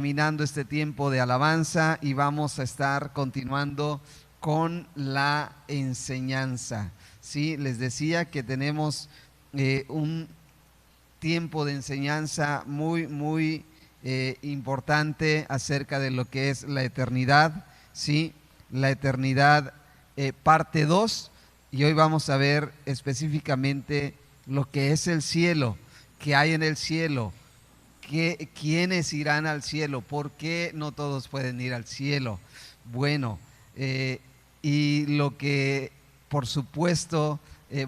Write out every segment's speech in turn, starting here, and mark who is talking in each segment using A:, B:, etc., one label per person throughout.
A: Terminando este tiempo de alabanza y vamos a estar continuando con la enseñanza. Sí, les decía que tenemos un tiempo de enseñanza muy importante acerca de lo que es la eternidad. Sí, la eternidad parte 2, y hoy vamos a ver específicamente lo que es el cielo, qué hay en el cielo. ¿Quiénes irán al cielo? ¿Por qué no todos pueden ir al cielo? Bueno, eh, y lo que por supuesto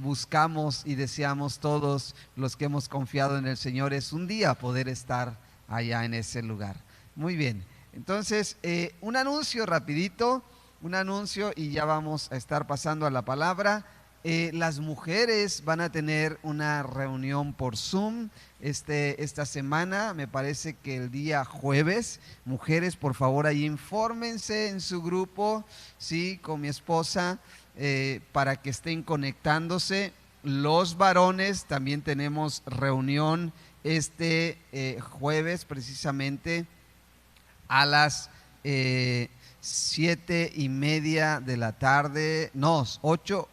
A: buscamos y deseamos todos los que hemos confiado en el Señor es un día poder estar allá en ese lugar. Muy bien, entonces un anuncio rapidito, un anuncio y ya vamos a estar pasando a la palabra. Las mujeres van a tener una reunión por Zoom esta semana, me parece que el día jueves. Mujeres, por favor, ahí infórmense en su grupo, sí, con mi esposa, para que estén conectándose. Los varones también tenemos reunión jueves, precisamente a las 7:30 de la tarde, no, 8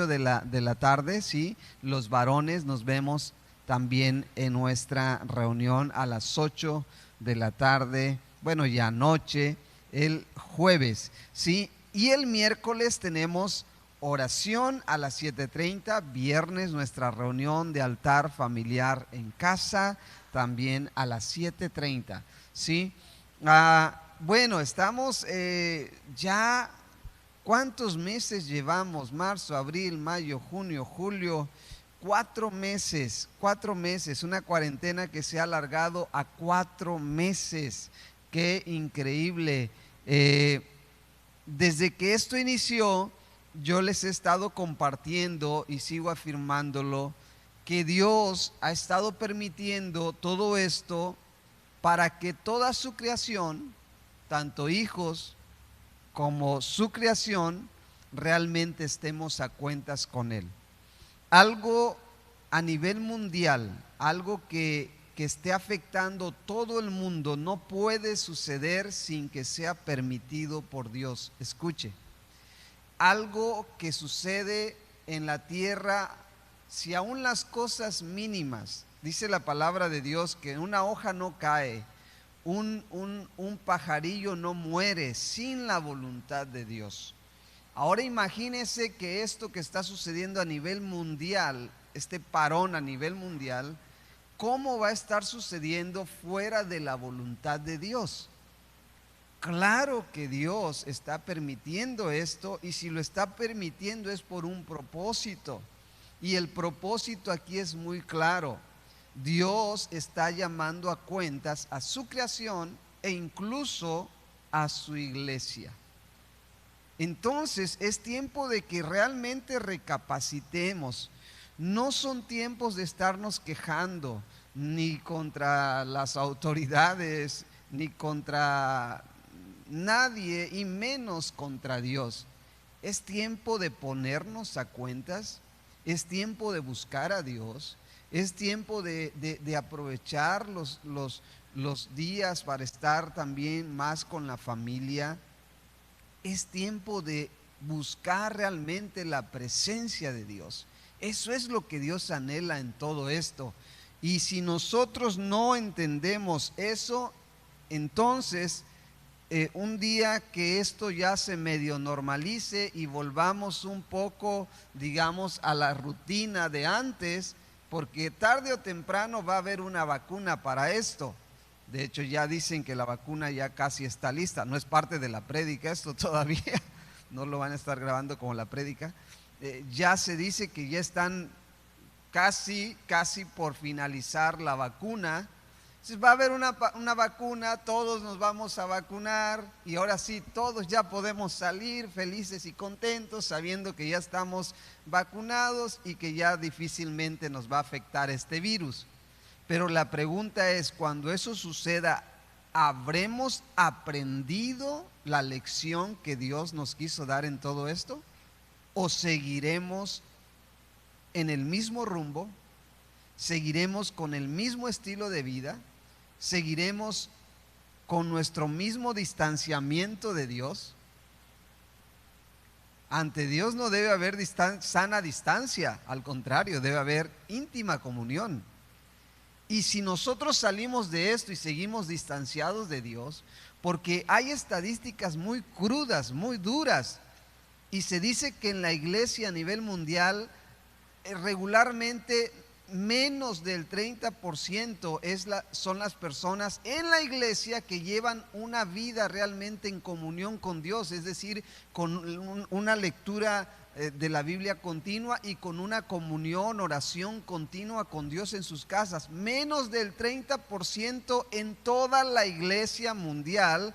A: de la tarde, sí. Los varones nos vemos también en nuestra reunión a las 8 de la tarde, bueno, ya anoche, el jueves, sí. Y el miércoles tenemos oración a las 7:30, viernes nuestra reunión de altar familiar en casa, también a las 7:30, sí. Bueno, estamos ya. ¿Cuántos meses llevamos? Marzo, abril, mayo, junio, julio. 4 meses, una cuarentena que se ha alargado a 4 meses. Qué increíble. Desde que esto inició, yo les he estado compartiendo y sigo afirmándolo, que Dios ha estado permitiendo todo esto para que toda su creación, tanto hijos como su creación, realmente estemos a cuentas con Él. Algo a nivel mundial, algo que esté afectando todo el mundo, no puede suceder sin que sea permitido por Dios. Escuche, algo que sucede en la tierra, si aún las cosas mínimas, dice la palabra de Dios que una hoja no cae, un pajarillo no muere sin la voluntad de Dios. Ahora imagínese que esto que está sucediendo a nivel mundial, este parón a nivel mundial, ¿cómo va a estar sucediendo fuera de la voluntad de Dios? Claro que Dios está permitiendo esto, y si lo está permitiendo es por un propósito. Y el propósito aquí es muy claro. Dios está llamando a cuentas a su creación e incluso a su iglesia. Entonces es tiempo de que realmente recapacitemos. No son tiempos de estarnos quejando ni contra las autoridades, ni contra nadie, y menos contra Dios. Es tiempo de ponernos a cuentas, es tiempo de buscar a Dios, es tiempo de aprovechar los días para estar también más con la familia. Es tiempo de buscar realmente la presencia de Dios. Eso es lo que Dios anhela en todo esto. Y si nosotros no entendemos eso, entonces un día que esto ya se medio normalice y volvamos un poco, digamos, a la rutina de antes, porque tarde o temprano va a haber una vacuna para esto. De hecho, ya dicen que la vacuna ya casi está lista. No es parte de la prédica esto todavía, no lo van a estar grabando como la prédica. Ya se dice que ya están casi por finalizar la vacuna. Entonces va a haber una vacuna, todos nos vamos a vacunar, y ahora sí, todos ya podemos salir felices y contentos sabiendo que ya estamos vacunados y que ya difícilmente nos va a afectar este virus. Pero la pregunta es, cuando eso suceda, ¿habremos aprendido la lección que Dios nos quiso dar en todo esto? ¿O seguiremos en el mismo rumbo? ¿Seguiremos con el mismo estilo de vida? ¿Seguiremos con nuestro mismo distanciamiento de Dios? Ante Dios no debe haber sana distancia, al contrario, debe haber íntima comunión. Y si nosotros salimos de esto y seguimos distanciados de Dios, porque hay estadísticas muy crudas, muy duras, y se dice que en la iglesia a nivel mundial regularmente menos del 30% son las personas en la iglesia que llevan una vida realmente en comunión con Dios, es decir, con una lectura de la Biblia continua y con una comunión, oración continua con Dios en sus casas. Menos del 30% en toda la iglesia mundial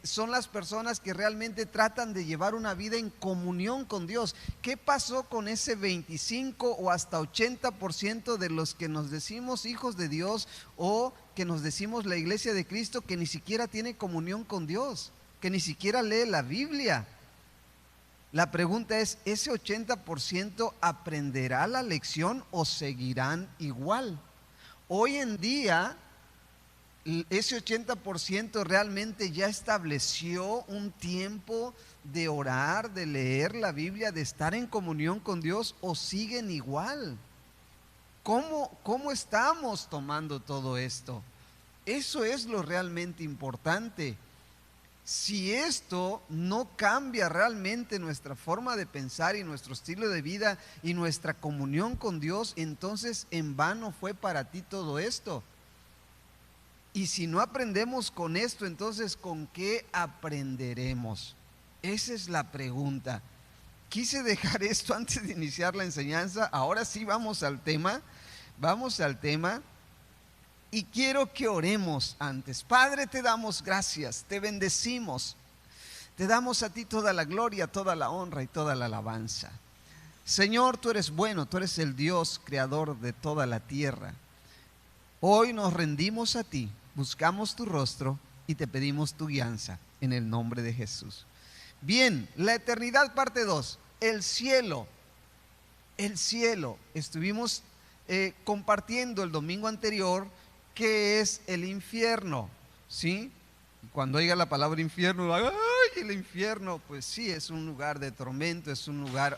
A: son las personas que realmente tratan de llevar una vida en comunión con Dios. ¿Qué pasó con ese 25 o hasta 80% de los que nos decimos hijos de Dios o que nos decimos la iglesia de Cristo, que ni siquiera tiene comunión con Dios, que ni siquiera lee la Biblia? La pregunta es, ¿ese 80% aprenderá la lección o seguirán igual? Hoy en día, ese 80% realmente ya estableció un tiempo de orar, de leer la Biblia, de estar en comunión con Dios, o siguen igual. ¿Cómo estamos tomando todo esto? Eso es lo realmente importante. Si esto no cambia realmente nuestra forma de pensar y nuestro estilo de vida y nuestra comunión con Dios, entonces en vano fue para ti todo esto. Y si no aprendemos con esto, entonces ¿con qué aprenderemos? Esa es la pregunta. Quise dejar esto antes de iniciar la enseñanza. Ahora sí vamos al tema. Y quiero que oremos antes. Padre, te damos gracias, te bendecimos. Te damos a ti toda la gloria, toda la honra y toda la alabanza. Señor, tú eres bueno, tú eres el Dios creador de toda la tierra. Hoy nos rendimos a ti, buscamos tu rostro y te pedimos tu guianza en el nombre de Jesús. Bien, la eternidad parte 2, el cielo. Estuvimos compartiendo el domingo anterior qué es el infierno, ¿sí? Cuando oiga la palabra infierno, ¡ay, el infierno! Pues sí, es un lugar de tormento, es un lugar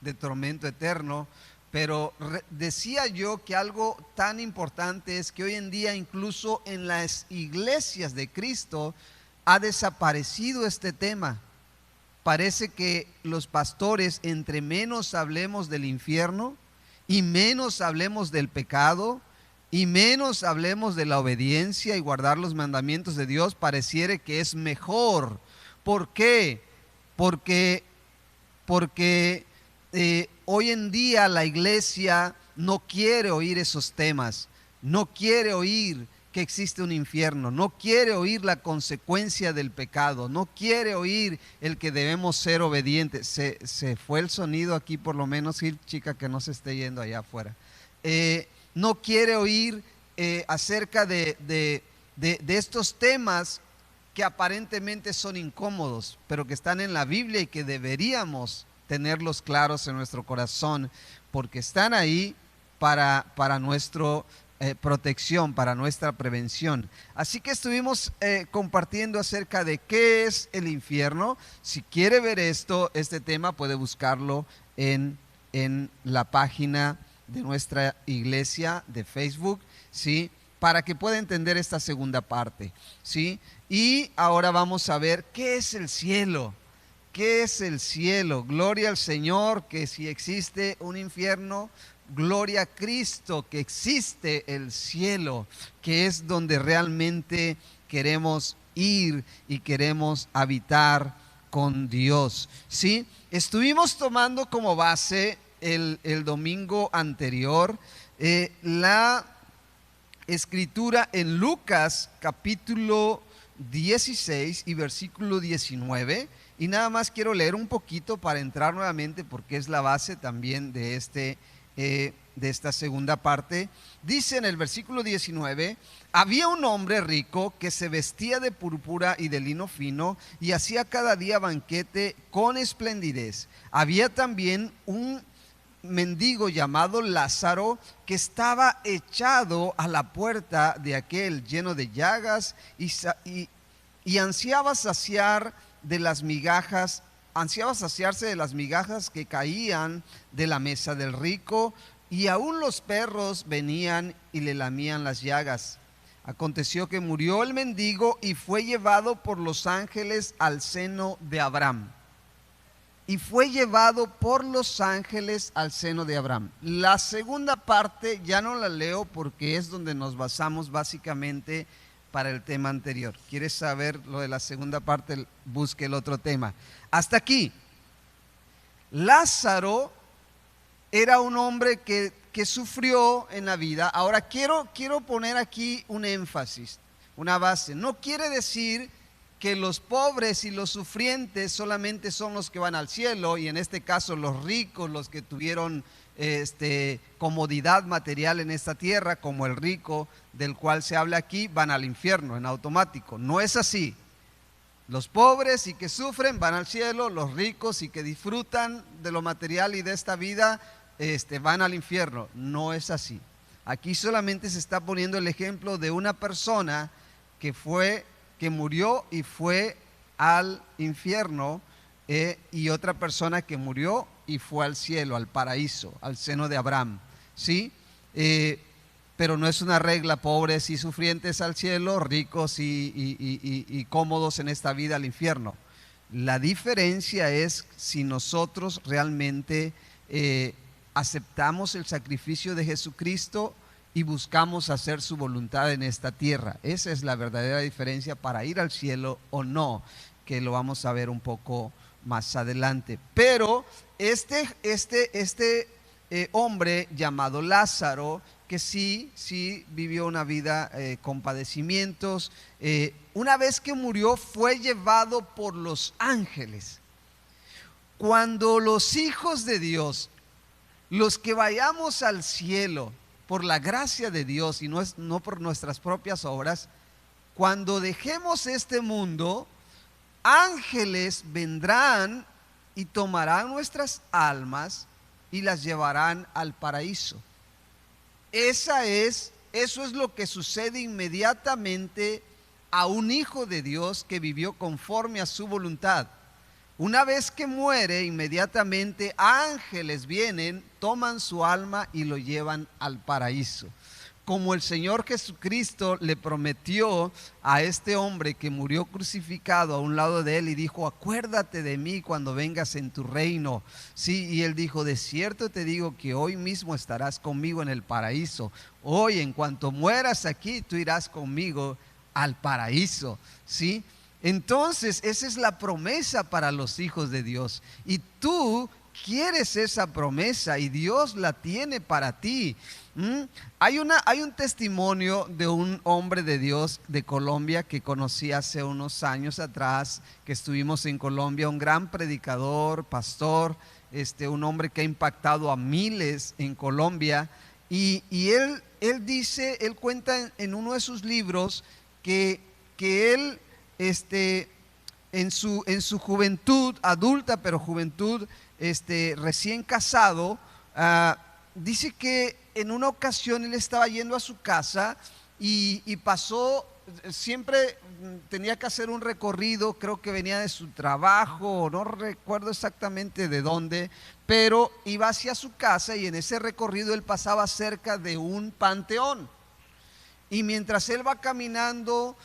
A: de tormento eterno. Pero decía yo que algo tan importante es que hoy en día incluso en las iglesias de Cristo ha desaparecido este tema. Parece que los pastores, entre menos hablemos del infierno y menos hablemos del pecado y menos hablemos de la obediencia y guardar los mandamientos de Dios, pareciera que es mejor. ¿Por qué? Porque hoy en día la iglesia no quiere oír esos temas, no quiere oír que existe un infierno, no quiere oír la consecuencia del pecado, no quiere oír el que debemos ser obedientes. Se fue el sonido aquí, por lo menos, Gil, chica, que no se esté yendo allá afuera. No quiere oír acerca de estos temas que aparentemente son incómodos, pero que están en la Biblia y que deberíamos tenerlos claros en nuestro corazón, porque están ahí para nuestra protección, para nuestra prevención. Así que estuvimos compartiendo acerca de qué es el infierno. Si quiere ver este tema, puede buscarlo en la página de nuestra iglesia de Facebook, ¿sí? Para que pueda entender esta segunda parte, ¿sí? Y ahora vamos a ver qué es el cielo. ¿Qué es el cielo? Gloria al Señor, que si existe un infierno, gloria a Cristo, que existe el cielo, que es donde realmente queremos ir y queremos habitar con Dios, ¿sí? Estuvimos tomando como base el domingo anterior la escritura en Lucas capítulo 16 y versículo 19. Y nada más quiero leer un poquito para entrar nuevamente, porque es la base también de esta segunda parte. Dice en el versículo 19: había un hombre rico que se vestía de púrpura y de lino fino y hacía cada día banquete con esplendidez. Había también un mendigo llamado Lázaro, que estaba echado a la puerta de aquel, lleno de llagas, y ansiaba saciarse de las migajas que caían de la mesa del rico, y aún los perros venían y le lamían las llagas. Aconteció que murió el mendigo y fue llevado por los ángeles al seno de Abraham. Y fue llevado por los ángeles al seno de Abraham. La segunda parte ya no la leo porque es donde nos basamos básicamente para el tema anterior. ¿Quieres saber lo de la segunda parte? Busque el otro tema. Hasta aquí. Lázaro era un hombre que sufrió en la vida. Ahora quiero poner aquí un énfasis, una base. No quiere decir que los pobres y los sufrientes solamente son los que van al cielo, y en este caso los ricos, los que tuvieron comodidad material en esta tierra, como el rico del cual se habla aquí, van al infierno en automático. No es así. Los pobres y que sufren van al cielo, los ricos y que disfrutan de lo material y de esta vida van al infierno. No es así. Aquí solamente se está poniendo el ejemplo de una persona que murió y fue al infierno, y otra persona que murió y fue al cielo, al paraíso, al seno de Abraham, ¿sí? Pero no es una regla, pobres y sufrientes al cielo, ricos y cómodos en esta vida al infierno. La diferencia es si nosotros realmente aceptamos el sacrificio de Jesucristo y buscamos hacer su voluntad en esta tierra. Esa es la verdadera diferencia para ir al cielo o no, que lo vamos a ver un poco más adelante. Pero este hombre llamado Lázaro, que sí vivió una vida con padecimientos, una vez que murió fue llevado por los ángeles. Cuando los hijos de Dios, los que vayamos al cielo por la gracia de Dios y no por nuestras propias obras, cuando dejemos este mundo, ángeles vendrán y tomarán nuestras almas y las llevarán al paraíso. Eso es lo que sucede inmediatamente a un hijo de Dios que vivió conforme a su voluntad. Una vez que muere, inmediatamente ángeles vienen, toman su alma y lo llevan al paraíso. Como el Señor Jesucristo le prometió a este hombre que murió crucificado a un lado de él y dijo: acuérdate de mí cuando vengas en tu reino. Sí, y él dijo: de cierto te digo que hoy mismo estarás conmigo en el paraíso. Hoy, en cuanto mueras aquí, tú irás conmigo al paraíso. Sí. Entonces esa es la promesa para los hijos de Dios, y tú quieres esa promesa y Dios la tiene para ti. Hay un testimonio de un hombre de Dios de Colombia que conocí hace unos años atrás, que estuvimos en Colombia, un gran predicador, pastor, un hombre que ha impactado a miles en Colombia, y él cuenta en uno de sus libros que él en su juventud, adulta pero juventud, recién casado, dice que en una ocasión él estaba yendo a su casa y pasó, siempre tenía que hacer un recorrido, creo que venía de su trabajo, no recuerdo exactamente de dónde, pero iba hacia su casa, y en ese recorrido él pasaba cerca de un panteón. Y mientras él va caminando,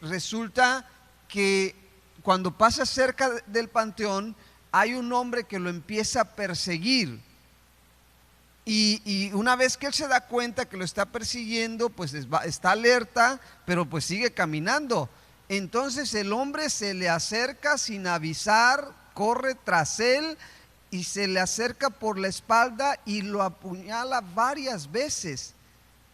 A: resulta que cuando pasa cerca del panteón, hay un hombre que lo empieza a perseguir. Y una vez que él se da cuenta que lo está persiguiendo, pues está alerta, pero pues sigue caminando. Entonces el hombre se le acerca sin avisar, corre tras él y se le acerca por la espalda y lo apuñala varias veces.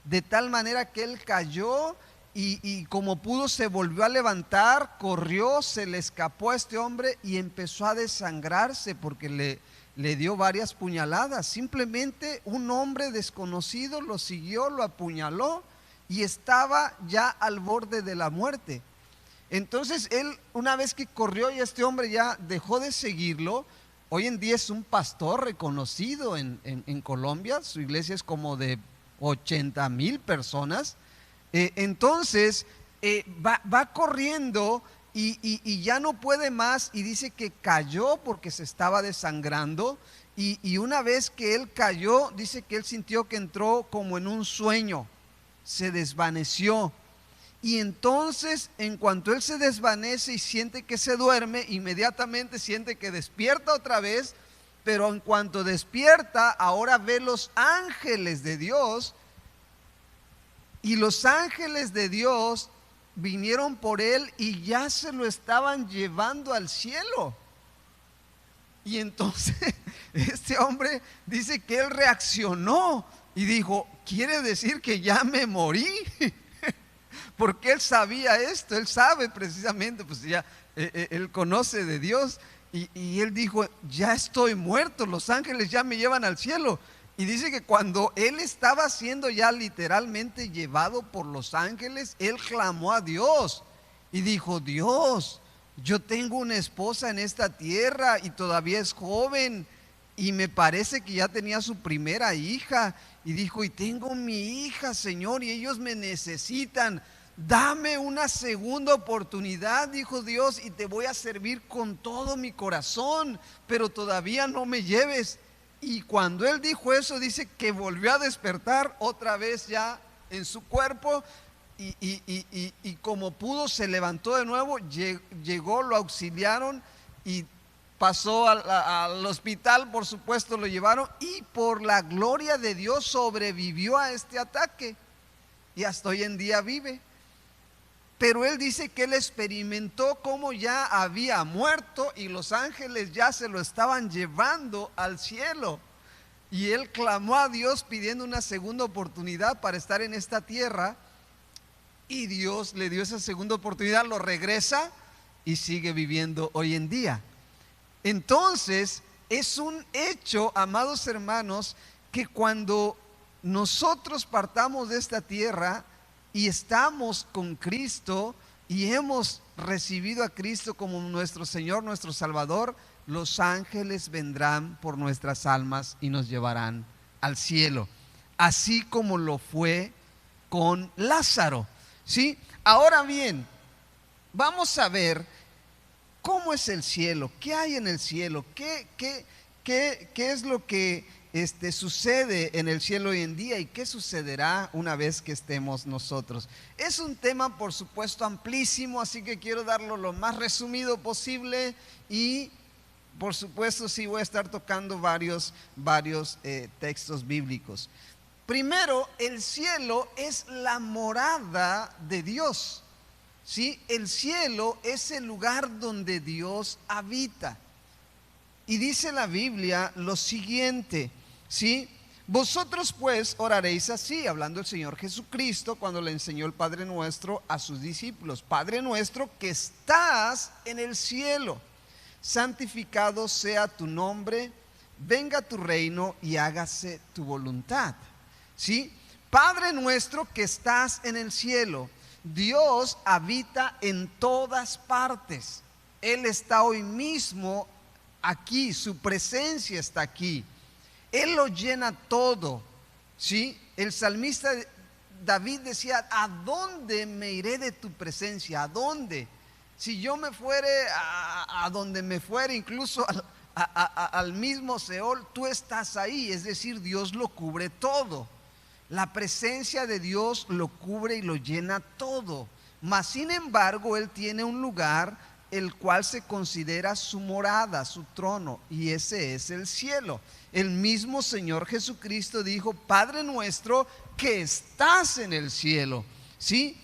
A: De tal manera que él cayó y como pudo se volvió a levantar, corrió, se le escapó a este hombre y empezó a desangrarse porque le dio varias puñaladas. Simplemente un hombre desconocido lo siguió, lo apuñaló y estaba ya al borde de la muerte. Entonces él, una vez que corrió y este hombre ya dejó de seguirlo, hoy en día es un pastor reconocido en Colombia. Su iglesia es como de 80,000 personas. Entonces va corriendo y ya no puede más, y dice que cayó porque se estaba desangrando. Y una vez que él cayó, dice que él sintió que entró como en un sueño, se desvaneció. Y entonces, en cuanto él se desvanece y siente que se duerme, inmediatamente siente que despierta otra vez. Pero en cuanto despierta, ahora ve los ángeles de Dios, y los ángeles de Dios vinieron por él y ya se lo estaban llevando al cielo. Y entonces este hombre dice que él reaccionó y dijo: ¿quiere decir que ya me morí? Porque él sabía esto, él sabe precisamente, pues ya él conoce de Dios. Y él dijo: ya estoy muerto, los ángeles ya me llevan al cielo. Y dice que cuando él estaba siendo ya literalmente llevado por los ángeles, él clamó a Dios y dijo: Dios, yo tengo una esposa en esta tierra y todavía es joven, y me parece que ya tenía su primera hija. Y dijo: y tengo mi hija, Señor, y ellos me necesitan. Dame una segunda oportunidad, dijo Dios, y te voy a servir con todo mi corazón, pero todavía no me lleves. Y cuando él dijo eso, dice que volvió a despertar otra vez ya en su cuerpo. Y como pudo, se levantó de nuevo, llegó, lo auxiliaron y pasó al hospital, por supuesto lo llevaron, y por la gloria de Dios sobrevivió a este ataque y hasta hoy en día vive. Pero él dice que él experimentó cómo ya había muerto y los ángeles ya se lo estaban llevando al cielo. Y él clamó a Dios pidiendo una segunda oportunidad para estar en esta tierra. Y Dios le dio esa segunda oportunidad, lo regresa y sigue viviendo hoy en día. Entonces, es un hecho, amados hermanos, que cuando nosotros partamos de esta tierra y estamos con Cristo y hemos recibido a Cristo como nuestro Señor, nuestro Salvador, los ángeles vendrán por nuestras almas y nos llevarán al cielo, así como lo fue con Lázaro, ¿sí? Ahora bien, vamos a ver cómo es el cielo, qué hay en el cielo, qué es lo que sucede en el cielo hoy en día y qué sucederá una vez que estemos nosotros. Es un tema, por supuesto, amplísimo, así que quiero darlo lo más resumido posible y por supuesto sí voy a estar tocando varios textos bíblicos. Primero, el cielo es la morada de Dios, ¿sí? El cielo es el lugar donde Dios habita. Y dice la Biblia lo siguiente, ¿sí? Vosotros pues oraréis así, hablando el Señor Jesucristo cuando le enseñó el Padre Nuestro a sus discípulos: Padre nuestro que estás en el cielo, santificado sea tu nombre, venga tu reino y hágase tu voluntad. ¿Sí? Padre nuestro que estás en el cielo. Dios habita en todas partes. Él está hoy mismo aquí, su presencia está aquí. Él lo llena todo, ¿sí? El salmista David decía: ¿a dónde me iré de tu presencia? ¿A dónde? Si yo me fuere a donde me fuere, incluso al mismo Seol, tú estás ahí. Es decir, Dios lo cubre todo. La presencia de Dios lo cubre y lo llena todo. Mas sin embargo, Él tiene un lugar el cual se considera su morada, su trono, y ese es el cielo. El mismo Señor Jesucristo dijo: Padre nuestro que estás en el cielo, ¿sí?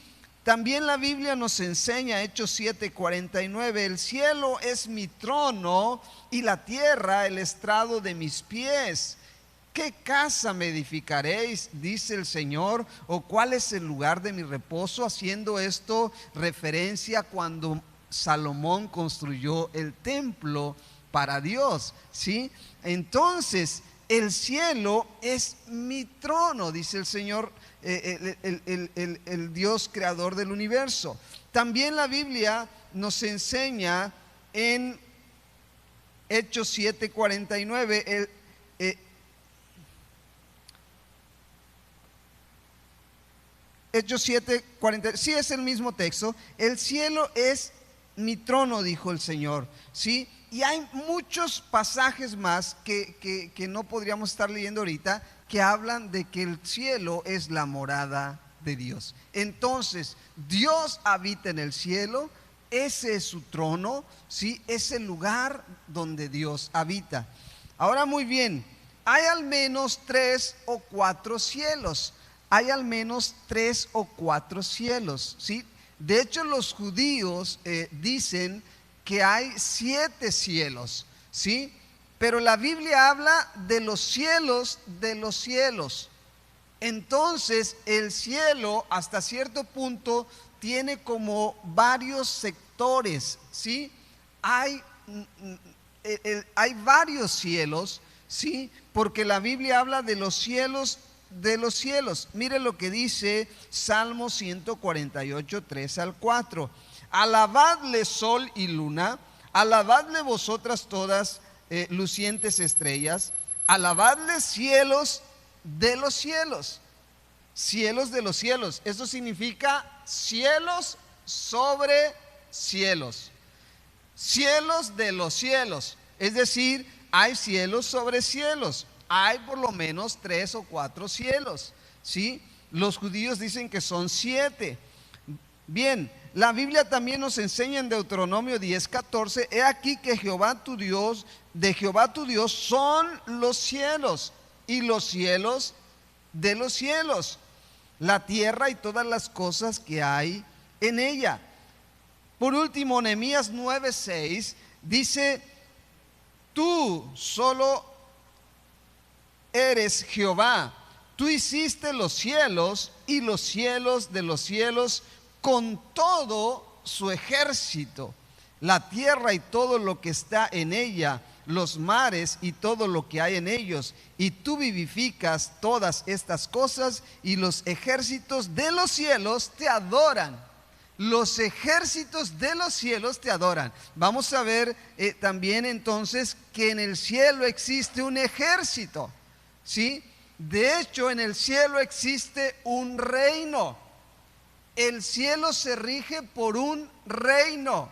A: También la Biblia nos enseña, Hechos 7:49, el cielo es mi trono y la tierra el estrado de mis pies. ¿Qué casa me edificaréis? Dice el Señor, o cuál es el lugar de mi reposo, haciendo esto referencia cuando Salomón construyó el templo para Dios, ¿sí? Entonces, el cielo es mi trono, dice el Señor, el Dios creador del universo. También la Biblia nos enseña en Hechos 7:49, Hechos 7:40, sí es el mismo texto. El cielo es mi trono, dijo el Señor, ¿sí? Y hay muchos pasajes más que no podríamos estar leyendo ahorita, que hablan de que el cielo es la morada de Dios. Entonces, Dios habita en el cielo, ese es su trono, ¿sí? Es el lugar donde Dios habita. Ahora, muy bien, hay al menos 3 o 4 cielos. Hay al menos 3 o 4 cielos, ¿sí? De hecho, los judíos dicen que hay 7 cielos, ¿sí? Pero la Biblia habla de los cielos de los cielos. Entonces, el cielo hasta cierto punto tiene como varios sectores, ¿sí? Hay varios cielos, ¿sí? Porque la Biblia habla de los cielos de los cielos. Mire lo que dice Salmo 148, 3 al 4. Alabadle sol y luna, alabadle vosotras todas lucientes estrellas, alabadle cielos de los cielos, cielos de los cielos. Eso significa cielos sobre cielos, cielos de los cielos. Es decir, hay cielos sobre cielos. Hay por lo menos 3 o 4 cielos, ¿sí? Los judíos dicen que son 7. Bien, la Biblia también nos enseña en Deuteronomio 10:14, he aquí que Jehová tu Dios, de Jehová tu Dios son los cielos y los cielos de los cielos, la tierra y todas las cosas que hay en ella. Por último, Nehemías 9:6 dice, tú solo eres Jehová, tú hiciste los cielos y los cielos de los cielos con todo su ejército, la tierra y todo lo que está en ella, los mares y todo lo que hay en ellos, y tú vivificas todas estas cosas, y los ejércitos de los cielos te adoran. Los ejércitos de los cielos te adoran. Vamos a ver también entonces que en el cielo existe un ejército, ¿sí? De hecho, en el cielo existe un reino. El cielo se rige por un reino,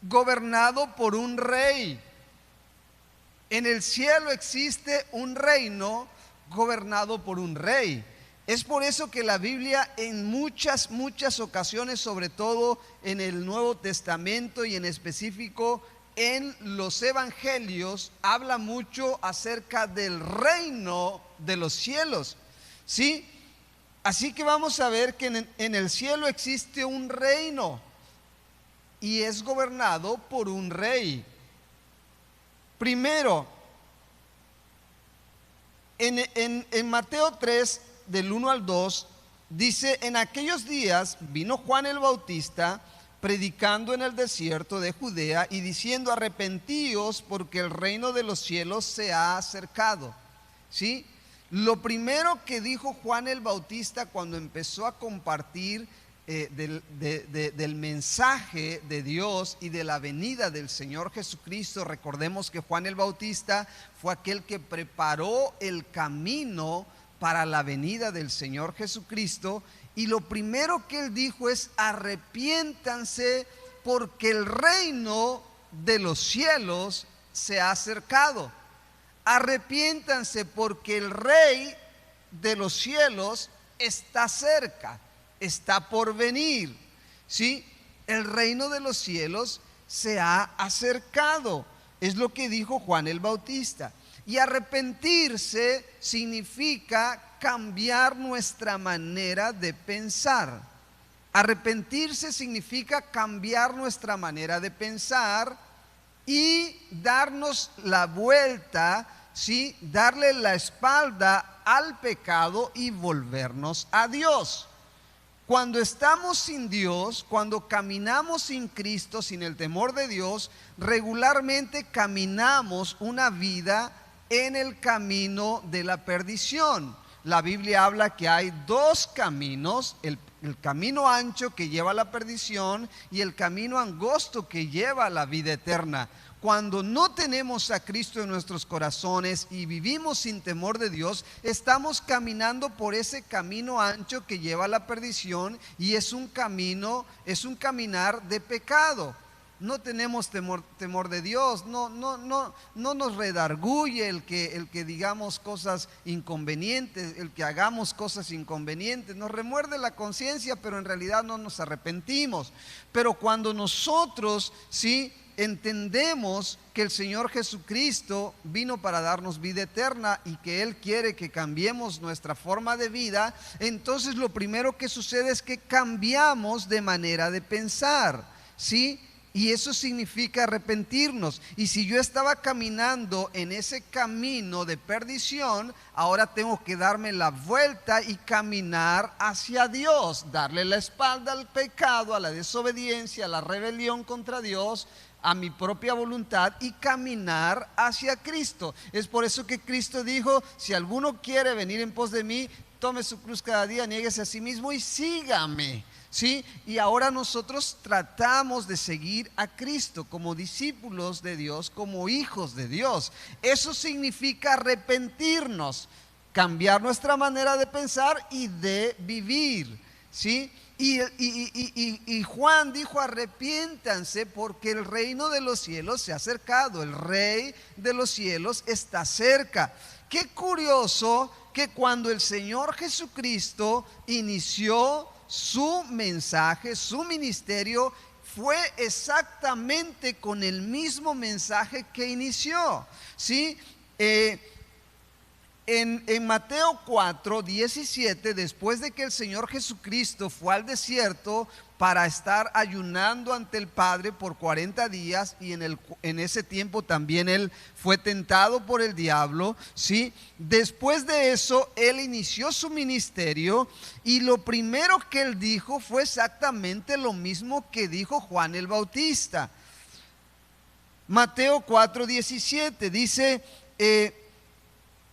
A: gobernado por un rey. En el cielo existe un reino gobernado por un rey. Es por eso que la Biblia en muchas ocasiones, sobre todo en el Nuevo Testamento y en específico en los evangelios, habla mucho acerca del reino de los cielos, ¿sí? Así que vamos a ver que en el cielo existe un reino y es gobernado por un rey. Primero, en Mateo 3, del 1 al 2, dice, en aquellos días vino Juan el Bautista predicando en el desierto de Judea y diciendo, arrepentíos porque el reino de los cielos se ha acercado, ¿sí? Lo primero que dijo Juan el Bautista cuando empezó a compartir del mensaje de Dios y de la venida del Señor Jesucristo, recordemos que Juan el Bautista fue aquel que preparó el camino para la venida del Señor Jesucristo, y lo primero que él dijo es, arrepiéntanse porque el reino de los cielos se ha acercado. Arrepiéntanse porque el rey de los cielos está cerca, está por venir, ¿sí? El reino de los cielos se ha acercado, es lo que dijo Juan el Bautista. Y arrepentirse significa cambiar nuestra manera de pensar. Arrepentirse significa cambiar nuestra manera de pensar y darnos la vuelta, ¿sí? Darle la espalda al pecado y volvernos a Dios. Cuando estamos sin Dios, cuando caminamos sin Cristo, sin el temor de Dios, regularmente caminamos una vida en el camino de la perdición. la Biblia habla que hay dos caminos, el camino ancho que lleva a la perdición y el camino angosto que lleva a la vida eterna. Cuando no tenemos a Cristo en nuestros corazones y vivimos sin temor de Dios, estamos caminando por ese camino ancho que lleva a la perdición, y es un caminar de pecado. No tenemos temor de Dios, no nos redarguye el que digamos cosas inconvenientes, el que hagamos cosas inconvenientes. Nos remuerde la conciencia, pero en realidad no nos arrepentimos. Pero cuando nosotros entendemos que el Señor Jesucristo vino para darnos vida eterna y que Él quiere que cambiemos nuestra forma de vida, entonces lo primero que sucede es que cambiamos de manera de pensar, ¿sí? Y eso significa arrepentirnos. Y si yo estaba caminando en ese camino de perdición, ahora tengo que darme la vuelta y caminar hacia Dios, darle la espalda al pecado, a la desobediencia, a la rebelión contra Dios, a mi propia voluntad, y caminar hacia Cristo. Es por eso que Cristo dijo: si alguno quiere venir en pos de mí, tome su cruz cada día, niéguese a sí mismo y sígame. ¿Sí? Y ahora nosotros tratamos de seguir a Cristo como discípulos de Dios, como hijos de Dios. Eso significa arrepentirnos, cambiar nuestra manera de pensar y de vivir, ¿sí? Y Juan dijo: arrepiéntanse porque el reino de los cielos se ha acercado, el rey de los cielos está cerca. Qué curioso que cuando el Señor Jesucristo inició su mensaje, su ministerio, fue exactamente con el mismo mensaje que inició, ¿sí? En Mateo 4:17, después de que el Señor Jesucristo fue al desierto para estar ayunando ante el Padre por 40 días, y en ese tiempo también Él fue tentado por el diablo, ¿sí? Después de eso, Él inició su ministerio, y lo primero que Él dijo fue exactamente lo mismo que dijo Juan el Bautista. Mateo 4:17 dice: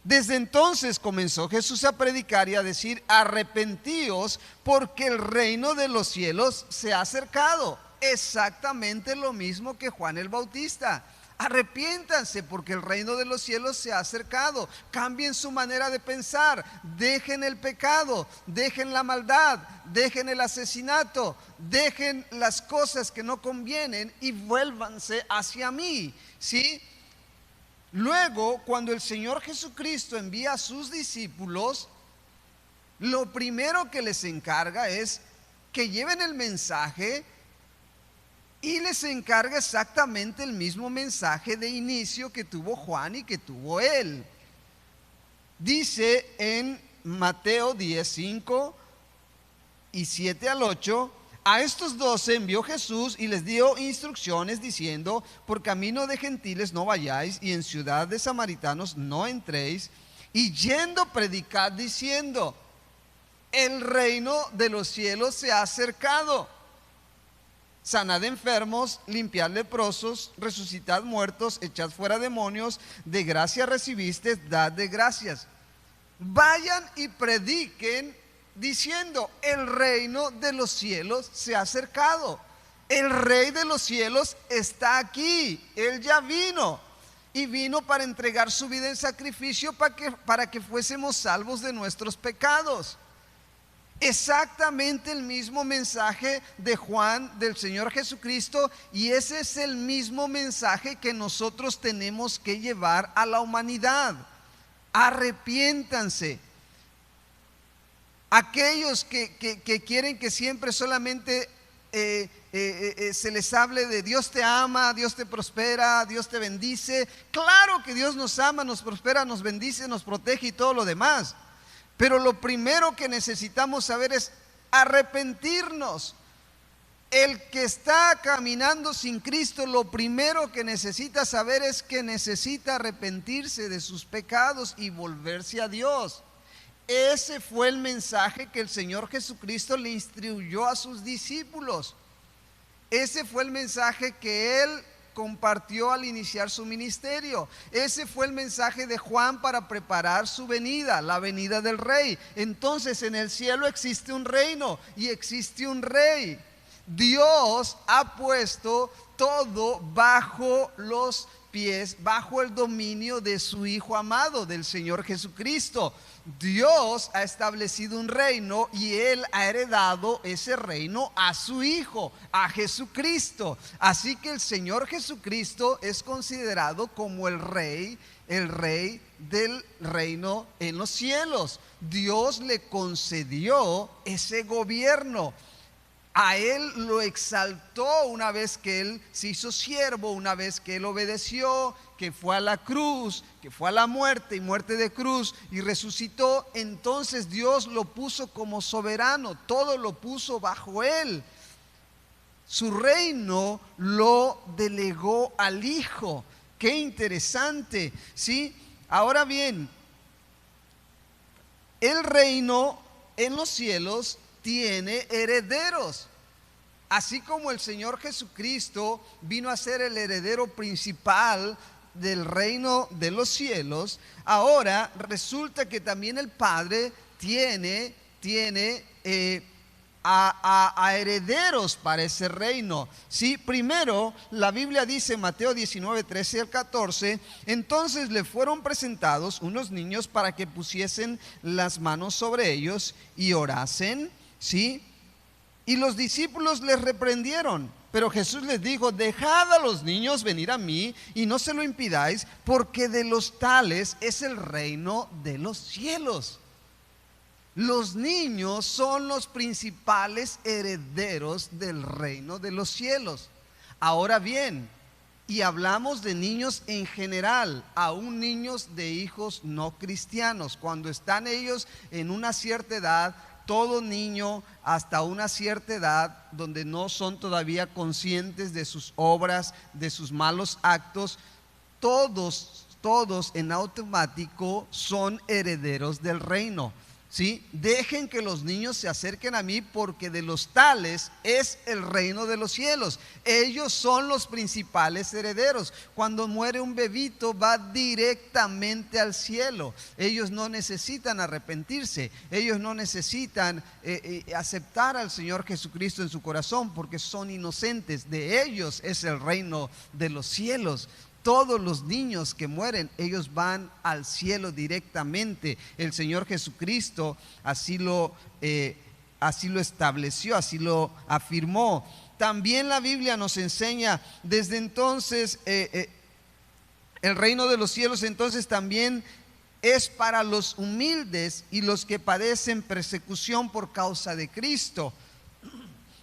A: desde entonces comenzó Jesús a predicar y a decir: arrepentíos porque el reino de los cielos se ha acercado. Exactamente lo mismo que Juan el Bautista. Arrepiéntanse porque el reino de los cielos se ha acercado. Cambien su manera de pensar, dejen el pecado, dejen la maldad, dejen el asesinato, dejen las cosas que no convienen y vuélvanse hacia mí, ¿sí? Luego, cuando el Señor Jesucristo envía a sus discípulos, lo primero que les encarga es que lleven el mensaje, y les encarga exactamente el mismo mensaje de inicio que tuvo Juan y que tuvo él. Dice en Mateo 10:5 y 7-8: a estos 12 envió Jesús y les dio instrucciones diciendo: por camino de gentiles no vayáis, y en ciudad de samaritanos no entréis, y yendo predicad diciendo: el reino de los cielos se ha acercado. Sanad enfermos, limpiad leprosos, resucitad muertos, echad fuera demonios, de gracia recibisteis, dad de gracias. Vayan y prediquen diciendo: el reino de los cielos se ha acercado. El rey de los cielos está aquí. Él ya vino, y vino para entregar su vida en sacrificio para que fuésemos salvos de nuestros pecados. Exactamente el mismo mensaje de Juan, del Señor Jesucristo, y ese es el mismo mensaje que nosotros tenemos que llevar a la humanidad. Arrepiéntanse. Aquellos que quieren que siempre solamente se les hable de Dios te ama, Dios te prospera, Dios te bendice. Claro que Dios nos ama, nos prospera, nos bendice, nos protege y todo lo demás. Pero lo primero que necesitamos saber es arrepentirnos. El que está caminando sin Cristo, lo primero que necesita saber es que necesita arrepentirse de sus pecados y volverse a Dios. Ese fue el mensaje que el Señor Jesucristo le instruyó a sus discípulos. Ese fue el mensaje que Él compartió al iniciar su ministerio. Ese fue el mensaje de Juan para preparar su venida, la venida del rey. Entonces en el cielo existe un reino y existe un rey. Dios ha puesto todo bajo los pies, bajo el dominio de su Hijo amado, del Señor Jesucristo. Dios ha establecido un reino y Él ha heredado ese reino a su Hijo, a Jesucristo. Así que el Señor Jesucristo es considerado como el rey del reino en los cielos. Dios le concedió ese gobierno. A Él lo exaltó una vez que Él se hizo siervo, una vez que Él obedeció, que fue a la cruz, que fue a la muerte y muerte de cruz y resucitó. Entonces Dios lo puso como soberano, todo lo puso bajo Él. Su reino lo delegó al Hijo. Qué interesante, ¿sí? Ahora bien, el reino en los cielos tiene herederos. Así como el Señor Jesucristo vino a ser el heredero principal del reino de los cielos, ahora resulta que también el Padre tiene a herederos para ese reino. ¿Sí? Primero, la Biblia dice en Mateo 19, 13 al 14, entonces le fueron presentados unos niños para que pusiesen las manos sobre ellos y orasen. ¿Sí? Y los discípulos les reprendieron, pero Jesús les dijo: dejad a los niños venir a mí y no se lo impidáis, porque de los tales es el reino de los cielos. Los niños son los principales herederos del reino de los cielos. Ahora bien, y hablamos de niños en general, aún niños de hijos no cristianos, cuando están ellos en una cierta edad. Todo niño hasta una cierta edad donde no son todavía conscientes de sus obras, de sus malos actos, todos en automático son herederos del reino. ¿Sí? Dejen que los niños se acerquen a mí, porque de los tales es el reino de los cielos. Ellos son los principales herederos. Cuando muere un bebito va directamente al cielo. Ellos no necesitan arrepentirse, ellos no necesitan aceptar al Señor Jesucristo en su corazón, porque son inocentes. De ellos es el reino de los cielos. Todos los niños que mueren, ellos van al cielo directamente. El Señor Jesucristo así lo estableció, así lo afirmó. También la Biblia nos enseña desde entonces, el reino de los cielos entonces también es para los humildes y los que padecen persecución por causa de Cristo.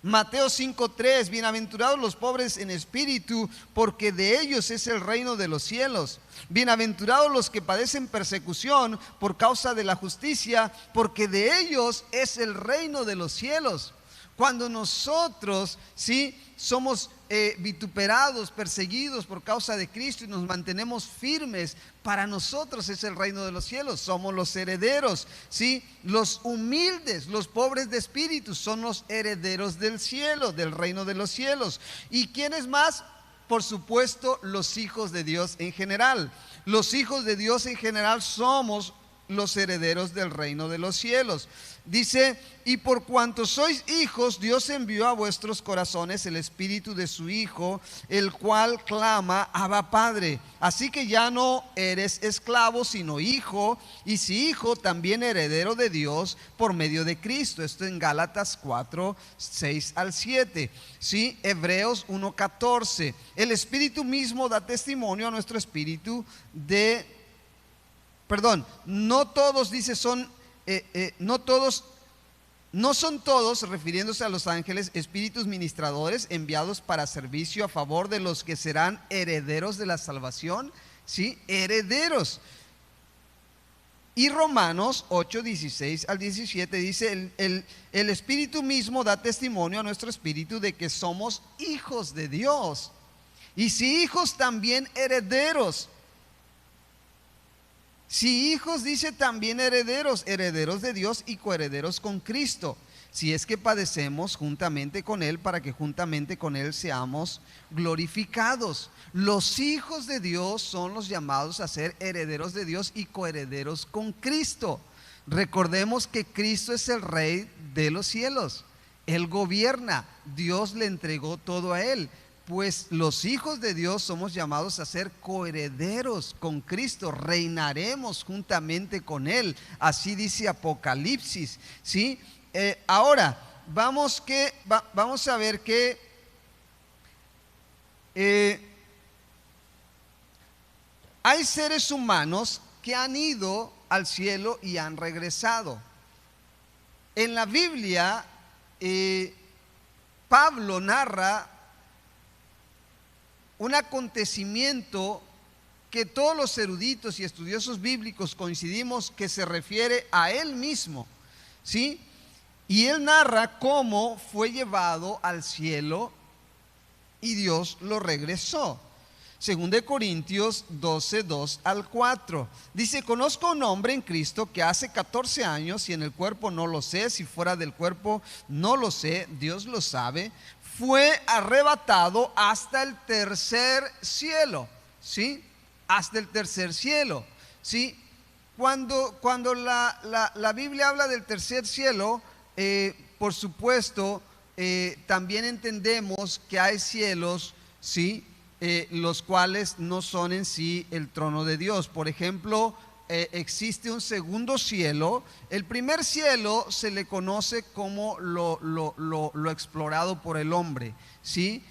A: Mateo 5:3, bienaventurados los pobres en espíritu, porque de ellos es el reino de los cielos. Bienaventurados los que padecen persecución por causa de la justicia, porque de ellos es el reino de los cielos. Cuando nosotros, ¿sí?, somos vituperados, perseguidos por causa de Cristo y nos mantenemos firmes, para nosotros es el reino de los cielos. Somos los herederos, ¿sí? Los humildes, los pobres de espíritu son los herederos del cielo, del reino de los cielos. ¿Y quiénes más? Por supuesto, los hijos de Dios en general. Los hijos de Dios en general somos los herederos del reino de los cielos. Dice: y por cuanto sois hijos, Dios envió a vuestros corazones el espíritu de su Hijo, el cual clama: Abba, Padre. Así que ya no eres esclavo, sino hijo, y si hijo, también heredero de Dios por medio de Cristo. Esto en Gálatas 4, 6 al 7. ¿Sí? Hebreos 1:14. El espíritu mismo da testimonio a nuestro espíritu no todos, dice, no son todos, refiriéndose a los ángeles, espíritus ministradores enviados para servicio a favor de los que serán herederos de la salvación. ¿Sí? Herederos. Y Romanos 8, 16 al 17 dice: el espíritu mismo da testimonio a nuestro espíritu de que somos hijos de Dios. Y si hijos, también herederos. Si hijos, dice, también herederos, herederos de Dios y coherederos con Cristo. si es que padecemos juntamente con Él, para que juntamente con Él seamos glorificados. Los hijos de Dios son los llamados a ser herederos de Dios y coherederos con Cristo. Recordemos que Cristo es el Rey de los cielos. Él gobierna, Dios le entregó todo a Él. Pues los hijos de Dios somos llamados a ser coherederos con Cristo, reinaremos juntamente con Él. Así dice Apocalipsis, ¿sí? Ahora, vamos a ver que hay seres humanos que han ido al cielo y han regresado. En la Biblia, Pablo narra un acontecimiento que todos los eruditos y estudiosos bíblicos coincidimos que se refiere a él mismo, ¿sí? Y él narra cómo fue llevado al cielo y Dios lo regresó. Según de Corintios 12, 2 al 4. Dice: conozco a un hombre en Cristo que hace 14 años, si en el cuerpo no lo sé, si fuera del cuerpo no lo sé, Dios lo sabe, fue arrebatado hasta el tercer cielo, ¿sí? Hasta el tercer cielo, ¿sí? Cuando la Biblia habla del tercer cielo, por supuesto, también entendemos que hay cielos, ¿sí? Los cuales no son en sí el trono de Dios. Por ejemplo, existe un segundo cielo. El primer cielo se le conoce como lo explorado por el hombre, ¿sí?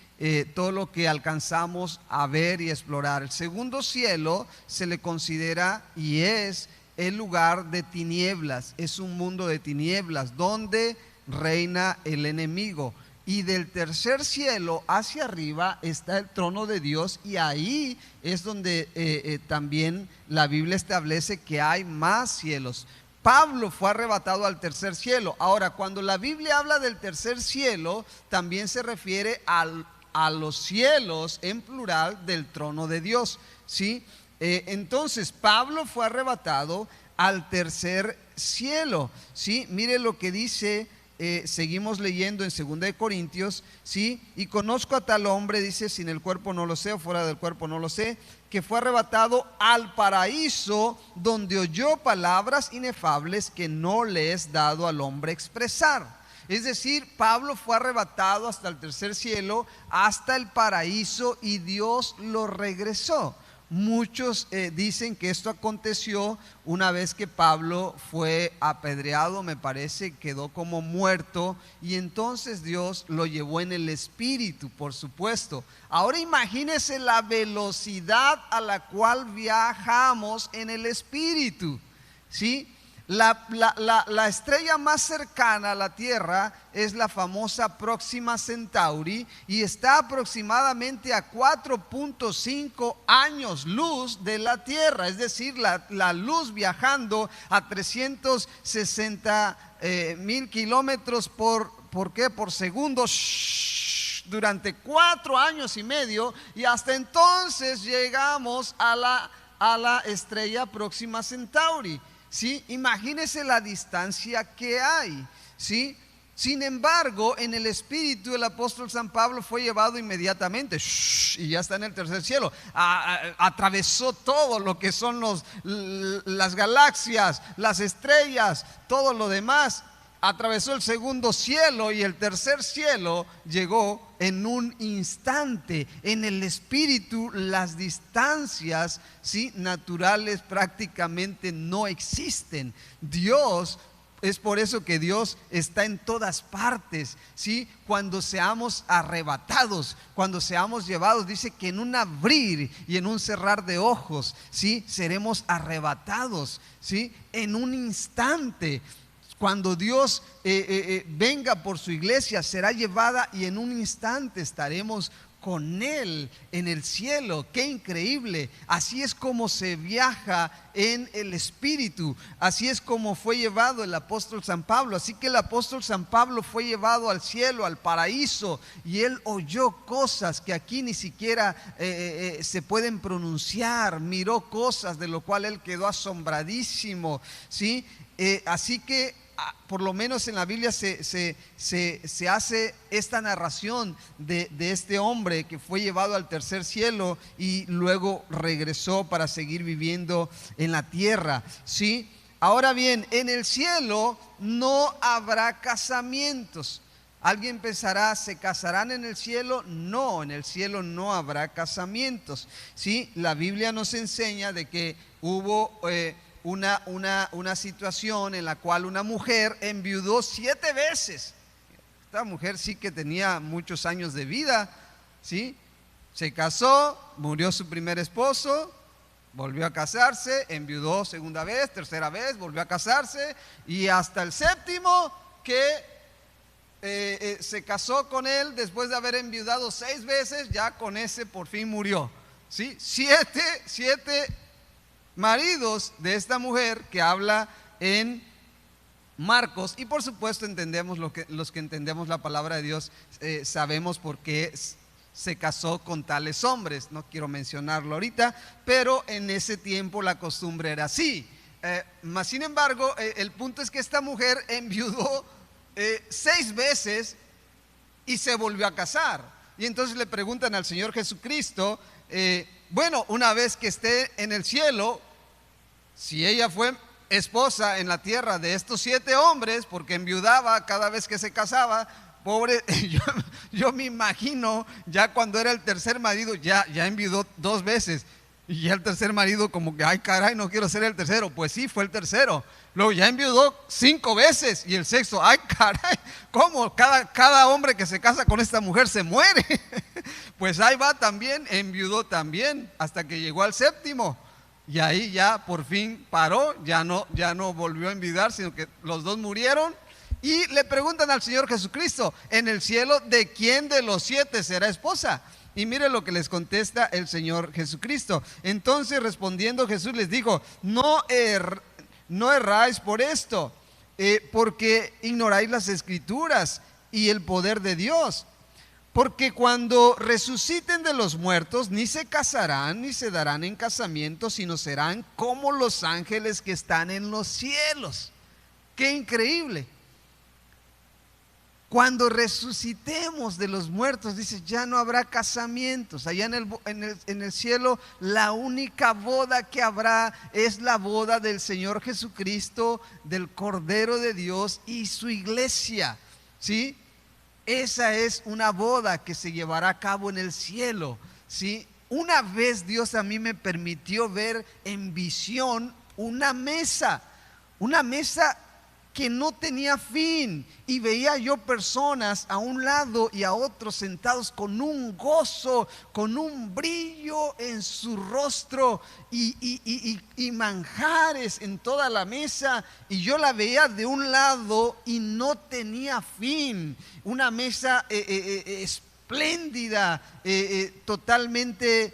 A: Todo lo que alcanzamos a ver y explorar. El segundo cielo se le considera y es el lugar de tinieblas, es un mundo de tinieblas donde reina el enemigo. Y del tercer cielo hacia arriba está el trono de Dios, y ahí es donde también la Biblia establece que hay más cielos. Pablo fue arrebatado al tercer cielo. Ahora, cuando la Biblia habla del tercer cielo, también se refiere a los cielos en plural del trono de Dios, ¿sí? Entonces Pablo fue arrebatado al tercer cielo, ¿sí? Mire lo que dice. Seguimos leyendo en 2 de Corintios, ¿sí? Y conozco a tal hombre, dice, si en el cuerpo no lo sé o fuera del cuerpo no lo sé, que fue arrebatado al paraíso, donde oyó palabras inefables que no le es dado al hombre expresar. Es decir, Pablo fue arrebatado hasta el tercer cielo, hasta el paraíso, y Dios lo regresó. Muchos dicen que esto aconteció una vez que Pablo fue apedreado, me parece, quedó como muerto, y entonces Dios lo llevó en el espíritu, por supuesto. Ahora imagínese la velocidad a la cual viajamos en el espíritu, ¿sí? La estrella más cercana a la Tierra es la famosa Próxima Centauri, y está aproximadamente a 4.5 años luz de la Tierra. Es decir, la luz viajando a 360,000 kilómetros por segundo durante 4 años y medio, y hasta entonces llegamos a la estrella Próxima Centauri, ¿sí? Imagínese la distancia que hay, ¿sí? Sin embargo, en el espíritu el apóstol San Pablo fue llevado inmediatamente y ya está en el tercer cielo. Atravesó todo lo que son las galaxias, las estrellas, todo lo demás. Atravesó el segundo cielo, y el tercer cielo llegó en un instante. En el espíritu las distancias, ¿sí?, naturales prácticamente no existen. Es por eso que Dios está en todas partes, ¿sí? Cuando seamos arrebatados, cuando seamos llevados, dice que en un abrir y en un cerrar de ojos, ¿sí?, seremos arrebatados, ¿sí?, en un instante. Cuando Dios venga por su iglesia, será llevada, y en un instante estaremos con Él en el cielo. ¡Qué increíble! Así es como se viaja en el espíritu. Así es como fue llevado el apóstol San Pablo. Así que el apóstol San Pablo fue llevado al cielo, al paraíso, y él oyó cosas que aquí ni siquiera se pueden pronunciar. Miró cosas de lo cual él quedó asombradísimo, ¿sí? Así que por lo menos en la Biblia se hace esta narración de este hombre que fue llevado al tercer cielo y luego regresó para seguir viviendo en la tierra, ¿sí? Ahora bien, en el cielo no habrá casamientos. Alguien pensará, ¿se casarán en el cielo? No, en el cielo no habrá casamientos, ¿sí? La Biblia nos enseña de que hubo una situación en la cual una mujer enviudó 7 veces. Esta mujer sí que tenía muchos años de vida, ¿sí? Se casó, murió su primer esposo, volvió a casarse, enviudó segunda vez, tercera vez, volvió a casarse y hasta el séptimo que se casó con él después de haber enviudado 6 veces, ya con ese por fin murió, ¿sí? Siete maridos de esta mujer que habla en Marcos, y por supuesto entendemos los que entendemos la palabra de Dios, sabemos por qué se casó con tales hombres. No quiero mencionarlo ahorita, pero en ese tiempo la costumbre era así. Mas sin embargo, el punto es que esta mujer enviudó 6 veces y se volvió a casar. Y entonces le preguntan al Señor Jesucristo, bueno, una vez que esté en el cielo, si ella fue esposa en la tierra de estos 7 hombres, porque enviudaba cada vez que se casaba, pobre, yo me imagino ya cuando era el tercer marido, ya enviudó 2 veces. Y ya el tercer marido como que, ay caray, no quiero ser el tercero. Pues sí, fue el tercero. Luego ya enviudó 5 veces. Y el sexto, ay caray, ¿cómo? Cada hombre que se casa con esta mujer se muere. Pues ahí va también, enviudó también, hasta que llegó al séptimo. Y ahí ya por fin paró, ya no volvió a enviudar, sino que los 2 murieron. Y le preguntan al Señor Jesucristo, en el cielo, ¿de quién de los 7 será esposa? Y mire lo que les contesta el Señor Jesucristo. Entonces respondiendo Jesús les dijo, no erráis por esto, porque ignoráis las Escrituras y el poder de Dios. Porque cuando resuciten de los muertos, ni se casarán ni se darán en casamiento, sino serán como los ángeles que están en los cielos. ¡Qué increíble! Cuando resucitemos de los muertos, dice, ya no habrá casamientos. Allá en el cielo, la única boda que habrá es la boda del Señor Jesucristo, del Cordero de Dios y su iglesia, ¿sí? Esa es una boda que se llevará a cabo en el cielo, ¿sí? Una vez Dios a mí me permitió ver en visión una mesa que no tenía fin, y veía yo personas a un lado y a otro sentados con un gozo, con un brillo en su rostro y manjares en toda la mesa, y yo la veía de un lado y no tenía fin. Una mesa espléndida, totalmente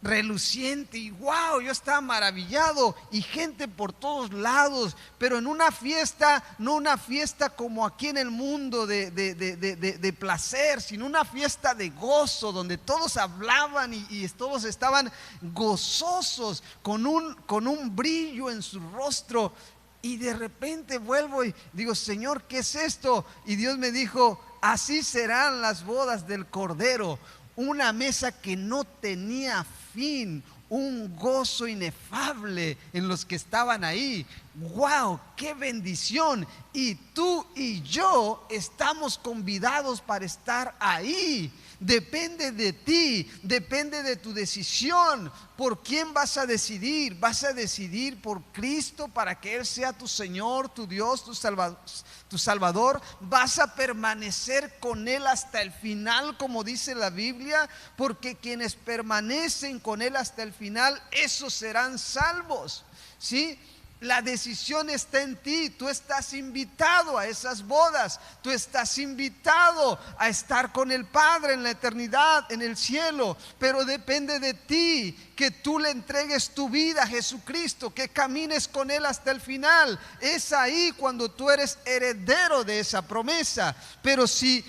A: reluciente, y wow, yo estaba maravillado, y gente por todos lados, pero en una fiesta, no una fiesta como aquí en el mundo de placer, sino una fiesta de gozo, donde todos hablaban y todos estaban gozosos, con un brillo en su rostro. Y de repente vuelvo y digo, Señor, ¿qué es esto? Y Dios me dijo, así serán las bodas del Cordero. Una mesa que no tenía fin, un gozo inefable en los que estaban ahí. ¡Wow! ¡Qué bendición! Y tú y yo estamos convidados para estar ahí. Depende de ti, depende de tu decisión. ¿Por quién vas a decidir? ¿Vas a decidir por Cristo para que Él sea tu Señor, tu Dios, tu Salvador? ¿Vas a permanecer con Él hasta el final, como dice la Biblia? Porque quienes permanecen con Él hasta el final, esos serán salvos, ¿sí? La decisión está en ti. Tú estás invitado a esas bodas. Tú estás invitado a estar con el Padre en la eternidad, en el cielo. Pero depende de ti. que tú le entregues tu vida a Jesucristo, que camines con Él hasta el final. Es ahí cuando tú eres heredero de esa promesa. Pero si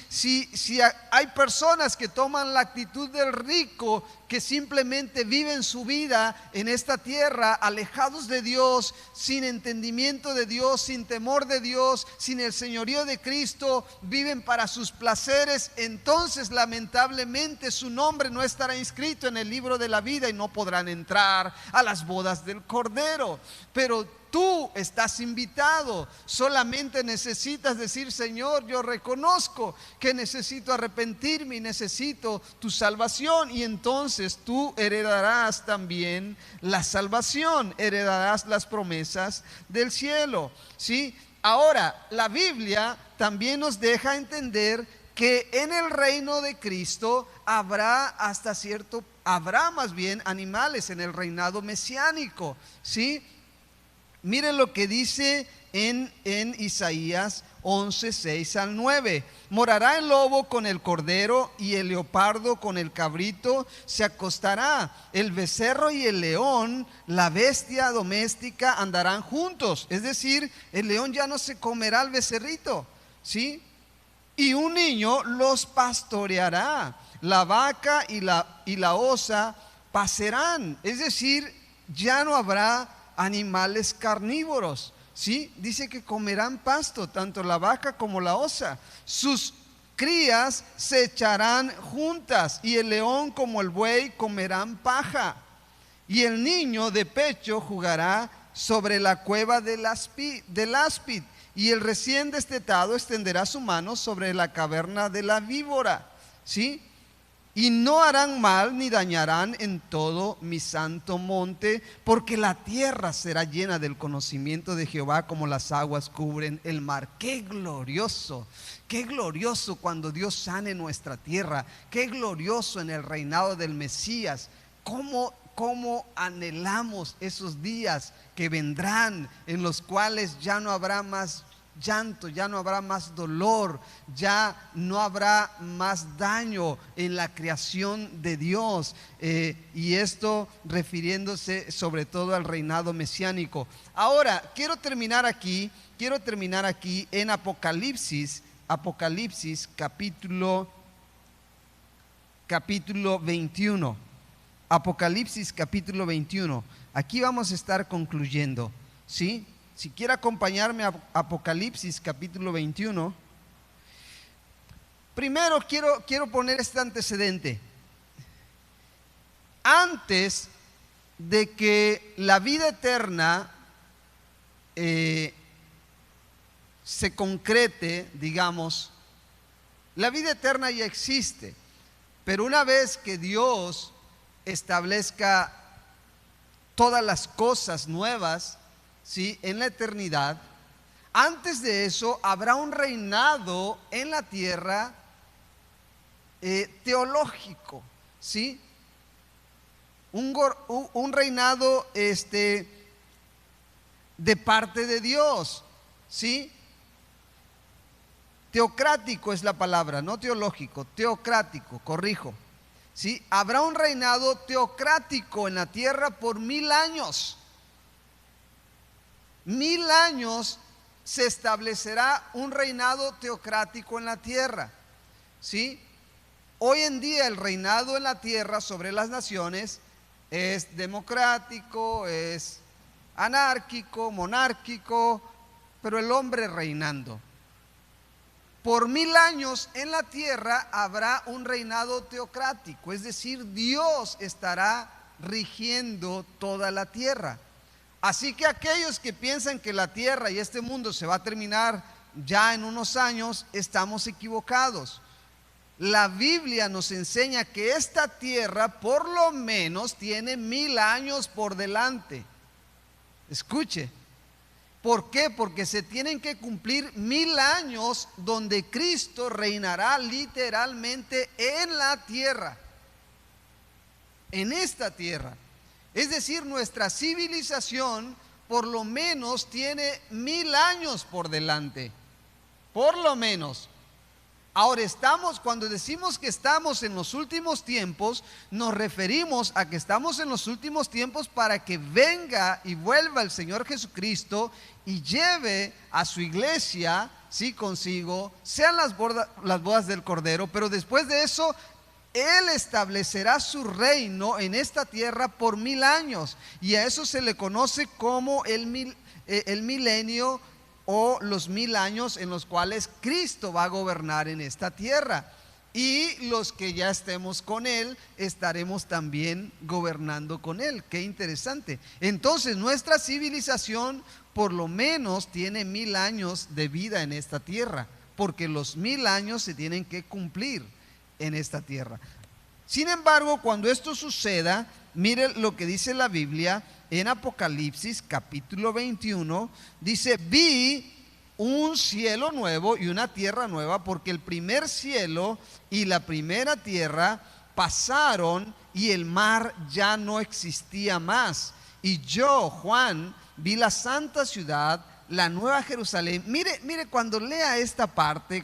A: hay personas que toman la actitud del rico, que simplemente viven su vida en esta tierra alejados de Dios, sin entendimiento de Dios, sin temor de Dios, sin el señorío de Cristo, viven para sus placeres, entonces lamentablemente su nombre no estará inscrito en el libro de la vida y no podrán entrar a las bodas del Cordero. Pero tú estás invitado, solamente necesitas decir: Señor, yo reconozco que necesito arrepentirme y necesito tu salvación, y entonces tú heredarás también la salvación, heredarás las promesas del cielo, ¿sí? Ahora, la Biblia también nos deja entender que en el reino de Cristo habrá más bien animales en el reinado mesiánico, ¿sí? Miren lo que dice en Isaías 11, 6 al 9. Morará el lobo con el cordero y el leopardo con el cabrito se acostará. El becerro y el león, la bestia doméstica, andarán juntos. Es decir, el león ya no se comerá al becerrito, ¿sí? Y un niño los pastoreará. La vaca y la osa pasarán. Es decir, ya no habrá animales carnívoros, ¿sí? Dice que comerán pasto, tanto la vaca como la osa. Sus crías se echarán juntas, y el león como el buey comerán paja. Y el niño de pecho jugará sobre la cueva del áspid, y el recién destetado extenderá su mano sobre la caverna de la víbora, ¿sí? Y no harán mal ni dañarán en todo mi santo monte, porque la tierra será llena del conocimiento de Jehová como las aguas cubren el mar. Qué glorioso cuando Dios sane nuestra tierra. Qué glorioso en el reinado del Mesías. Cómo anhelamos esos días que vendrán, en los cuales ya no habrá más llanto, ya no habrá más dolor, ya no habrá más daño en la creación de Dios, y esto refiriéndose sobre todo al reinado mesiánico. Ahora quiero terminar aquí en Apocalipsis capítulo 21. Apocalipsis capítulo 21. Aquí vamos a estar concluyendo, ¿sí? Si quiere acompañarme a Apocalipsis capítulo 21. Primero quiero poner este antecedente. Antes de que la vida eterna se concrete, digamos, la vida eterna ya existe, pero una vez que Dios establezca todas las cosas nuevas, ¿sí?, en la eternidad, antes de eso habrá un reinado en la tierra teológico, ¿sí? Un reinado de parte de Dios, ¿sí? Teocrático es la palabra, no teológico, teocrático, corrijo, ¿sí? Habrá un reinado teocrático en la tierra por 1000 años. 1000 años se establecerá un reinado teocrático en la tierra, ¿sí? Hoy en día el reinado en la tierra sobre las naciones es democrático, es anárquico, monárquico, pero el hombre reinando. Por 1000 años en la tierra habrá un reinado teocrático, es decir, Dios estará rigiendo toda la tierra. Así que aquellos que piensan que la tierra y este mundo se va a terminar ya en unos años, estamos equivocados. La Biblia nos enseña que esta tierra por lo menos tiene 1000 años por delante. Escuche, ¿por qué? Porque se tienen que cumplir 1000 años donde Cristo reinará literalmente en la tierra, en esta tierra. Es decir, nuestra civilización por lo menos tiene 1000 años por delante, por lo menos. Ahora cuando decimos que estamos en los últimos tiempos, nos referimos a que estamos en los últimos tiempos para que venga y vuelva el Señor Jesucristo y lleve a su iglesia, sí, consigo, sean las bodas del Cordero, pero después de eso Él establecerá su reino en esta tierra por 1000 años, y a eso se le conoce como el milenio, o los 1000 años en los cuales Cristo va a gobernar en esta tierra. Y los que ya estemos con Él, estaremos también gobernando con Él. Qué interesante. Entonces nuestra civilización por lo menos tiene 1000 años de vida en esta tierra, porque los 1000 años se tienen que cumplir en esta tierra. Sin embargo, cuando esto suceda, mire lo que dice la Biblia en Apocalipsis capítulo 21, dice: vi un cielo nuevo y una tierra nueva, porque el primer cielo y la primera tierra pasaron y el mar ya no existía más. Y yo, Juan, vi la santa ciudad, la nueva Jerusalén. Mire, cuando lea esta parte,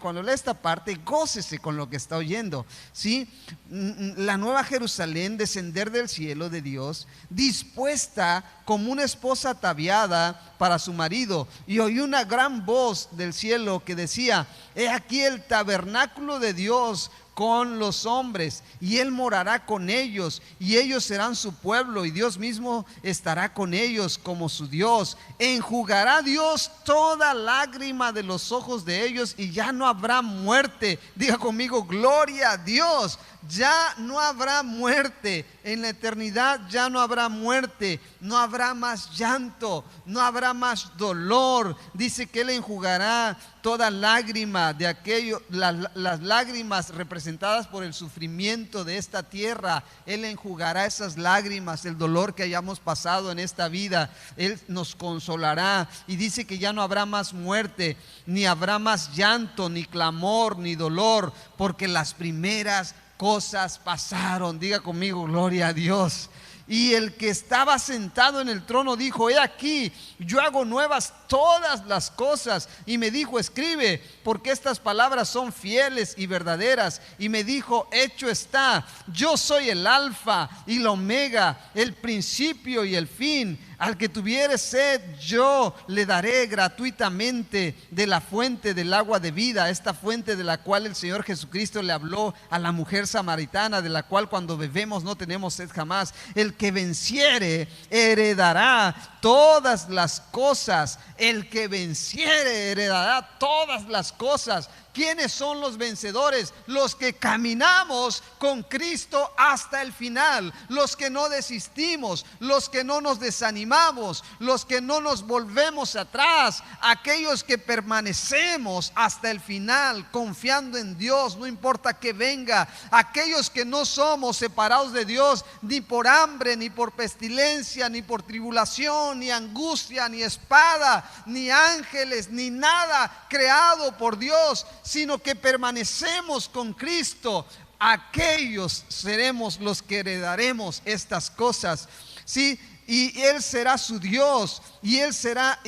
A: gócese con lo que está oyendo, ¿sí? La nueva Jerusalén descender del cielo de Dios, dispuesta como una esposa ataviada para su marido. Y oí una gran voz del cielo que decía: he aquí el tabernáculo de Dios con los hombres, y Él morará con ellos, y ellos serán su pueblo, y Dios mismo estará con ellos como su Dios. Enjugará Dios toda lágrima de los ojos de ellos, y ya no habrá muerte. Diga conmigo: gloria a Dios. Ya no habrá muerte. En la eternidad ya no habrá muerte, no habrá más llanto, no habrá más dolor. Dice que Él enjugará toda lágrima de aquello, las lágrimas representadas por el sufrimiento de esta tierra. Él enjugará esas lágrimas, el dolor que hayamos pasado en esta vida. Él nos consolará, y dice que ya no habrá más muerte, ni habrá más llanto, ni clamor, ni dolor, porque las primeras cosas pasaron. Diga conmigo: gloria a Dios. Y el que estaba sentado en el trono dijo: he aquí, yo hago nuevas todas las cosas. Y me dijo: escribe, porque estas palabras son fieles y verdaderas. Y me dijo: hecho está, yo soy el alfa y la omega, el principio y el fin. Al que tuviere sed, yo le daré gratuitamente de la fuente del agua de vida, esta fuente de la cual el Señor Jesucristo le habló a la mujer samaritana, de la cual cuando bebemos no tenemos sed jamás. El que venciere heredará todas las cosas. El que venciere heredará todas las cosas. ¿Quiénes son los vencedores? Los que caminamos con Cristo hasta el final, los que no desistimos, los que no nos desanimamos, los que no nos volvemos atrás, aquellos que permanecemos hasta el final confiando en Dios, no importa que venga, aquellos que no somos separados de Dios ni por hambre, ni por pestilencia, ni por tribulación, ni angustia, ni espada, ni ángeles, ni nada creado por Dios, sino que permanecemos con Cristo. Aquellos seremos los que heredaremos estas cosas, ¿sí? Y Él será su Dios, y Él será,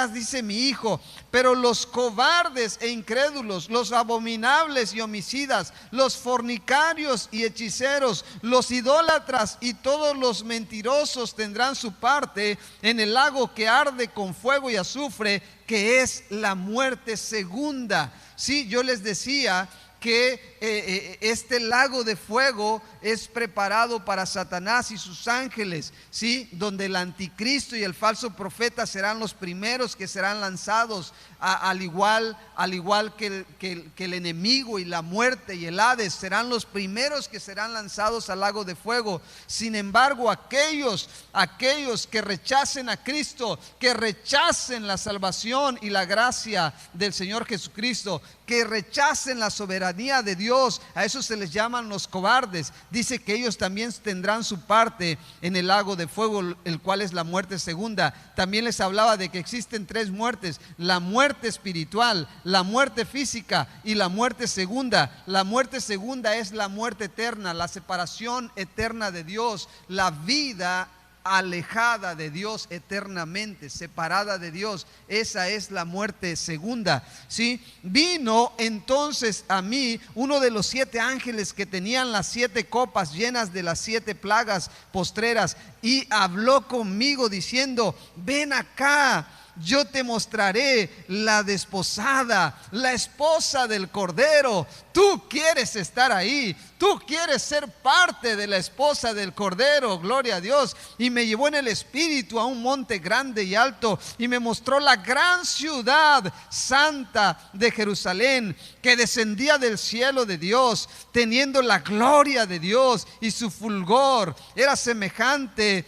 A: dice, mi hijo. Pero los cobardes e incrédulos, los abominables y homicidas, los fornicarios y hechiceros, los idólatras y todos los mentirosos tendrán su parte en el lago que arde con fuego y azufre, que es la muerte segunda. Sí, yo les decía que este lago de fuego es preparado para Satanás y sus ángeles, ¿sí? Donde el anticristo y el falso profeta serán los primeros que serán lanzados, al igual que el enemigo y la muerte y el Hades serán los primeros que serán lanzados al lago de fuego. Sin embargo, aquellos que rechacen a Cristo, que rechacen la salvación y la gracia del Señor Jesucristo, que rechacen la soberanía de Dios, a esos se les llaman los cobardes. Dice que ellos también tendrán su parte en el lago de fuego, el cual es la muerte segunda. También les hablaba de que existen 3 muertes: la muerte espiritual, la muerte física y la muerte segunda. La muerte segunda es la muerte eterna, la separación eterna de Dios, la vida alejada de Dios eternamente, separada de Dios. Esa es la muerte segunda, ¿sí? Vino entonces a mí uno de los 7 ángeles que tenían las 7 copas llenas de las 7 plagas postreras, y habló conmigo diciendo: ven acá, yo te mostraré la desposada, la esposa del Cordero. Tú quieres estar ahí, tú quieres ser parte de la esposa del Cordero, gloria a Dios. Y me llevó en el espíritu a un monte grande y alto, y me mostró la gran ciudad santa de Jerusalén, que descendía del cielo de Dios, teniendo la gloria de Dios, y su fulgor era semejante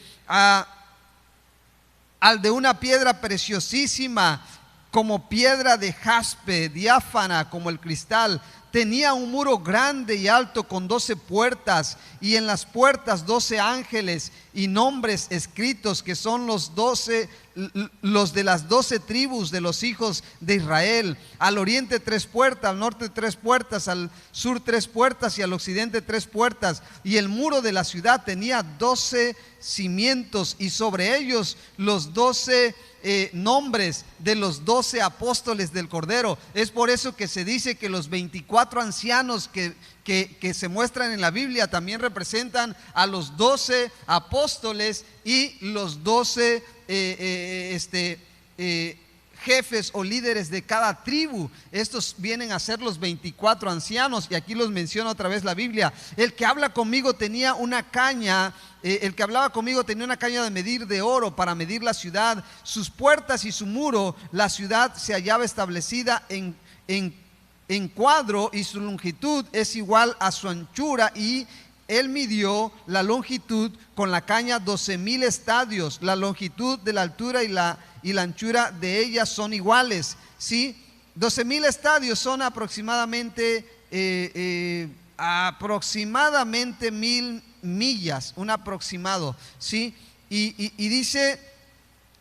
A: al de una piedra preciosísima, como piedra de jaspe, diáfana como el cristal. Tenía un muro grande y alto con 12 puertas, y en las puertas 12 ángeles y nombres escritos, que son los de las 12 tribus de los hijos de Israel. Al oriente 3 puertas, al norte 3 puertas, al sur 3 puertas y al occidente 3 puertas. Y el muro de la ciudad tenía 12 cimientos, y sobre ellos los 12 nombres de los 12 apóstoles del Cordero. Es por eso que se dice que los 24 ancianos que se muestran en la Biblia también representan a los 12 apóstoles y los 12 jefes o líderes de cada tribu. Estos vienen a ser los 24 ancianos, y aquí los menciona otra vez la Biblia. El que habla conmigo tenía una caña, el que hablaba conmigo tenía una caña de medir de oro para medir la ciudad, sus puertas y su muro. La ciudad se hallaba establecida en cuadro, y su longitud es igual a su anchura, y él midió la longitud con la caña 12,000 estadios. La longitud de la altura y la anchura de ella son iguales, ¿sí? 12,000 estadios son aproximadamente 1,000 millas, un aproximado, ¿sí? Y dice: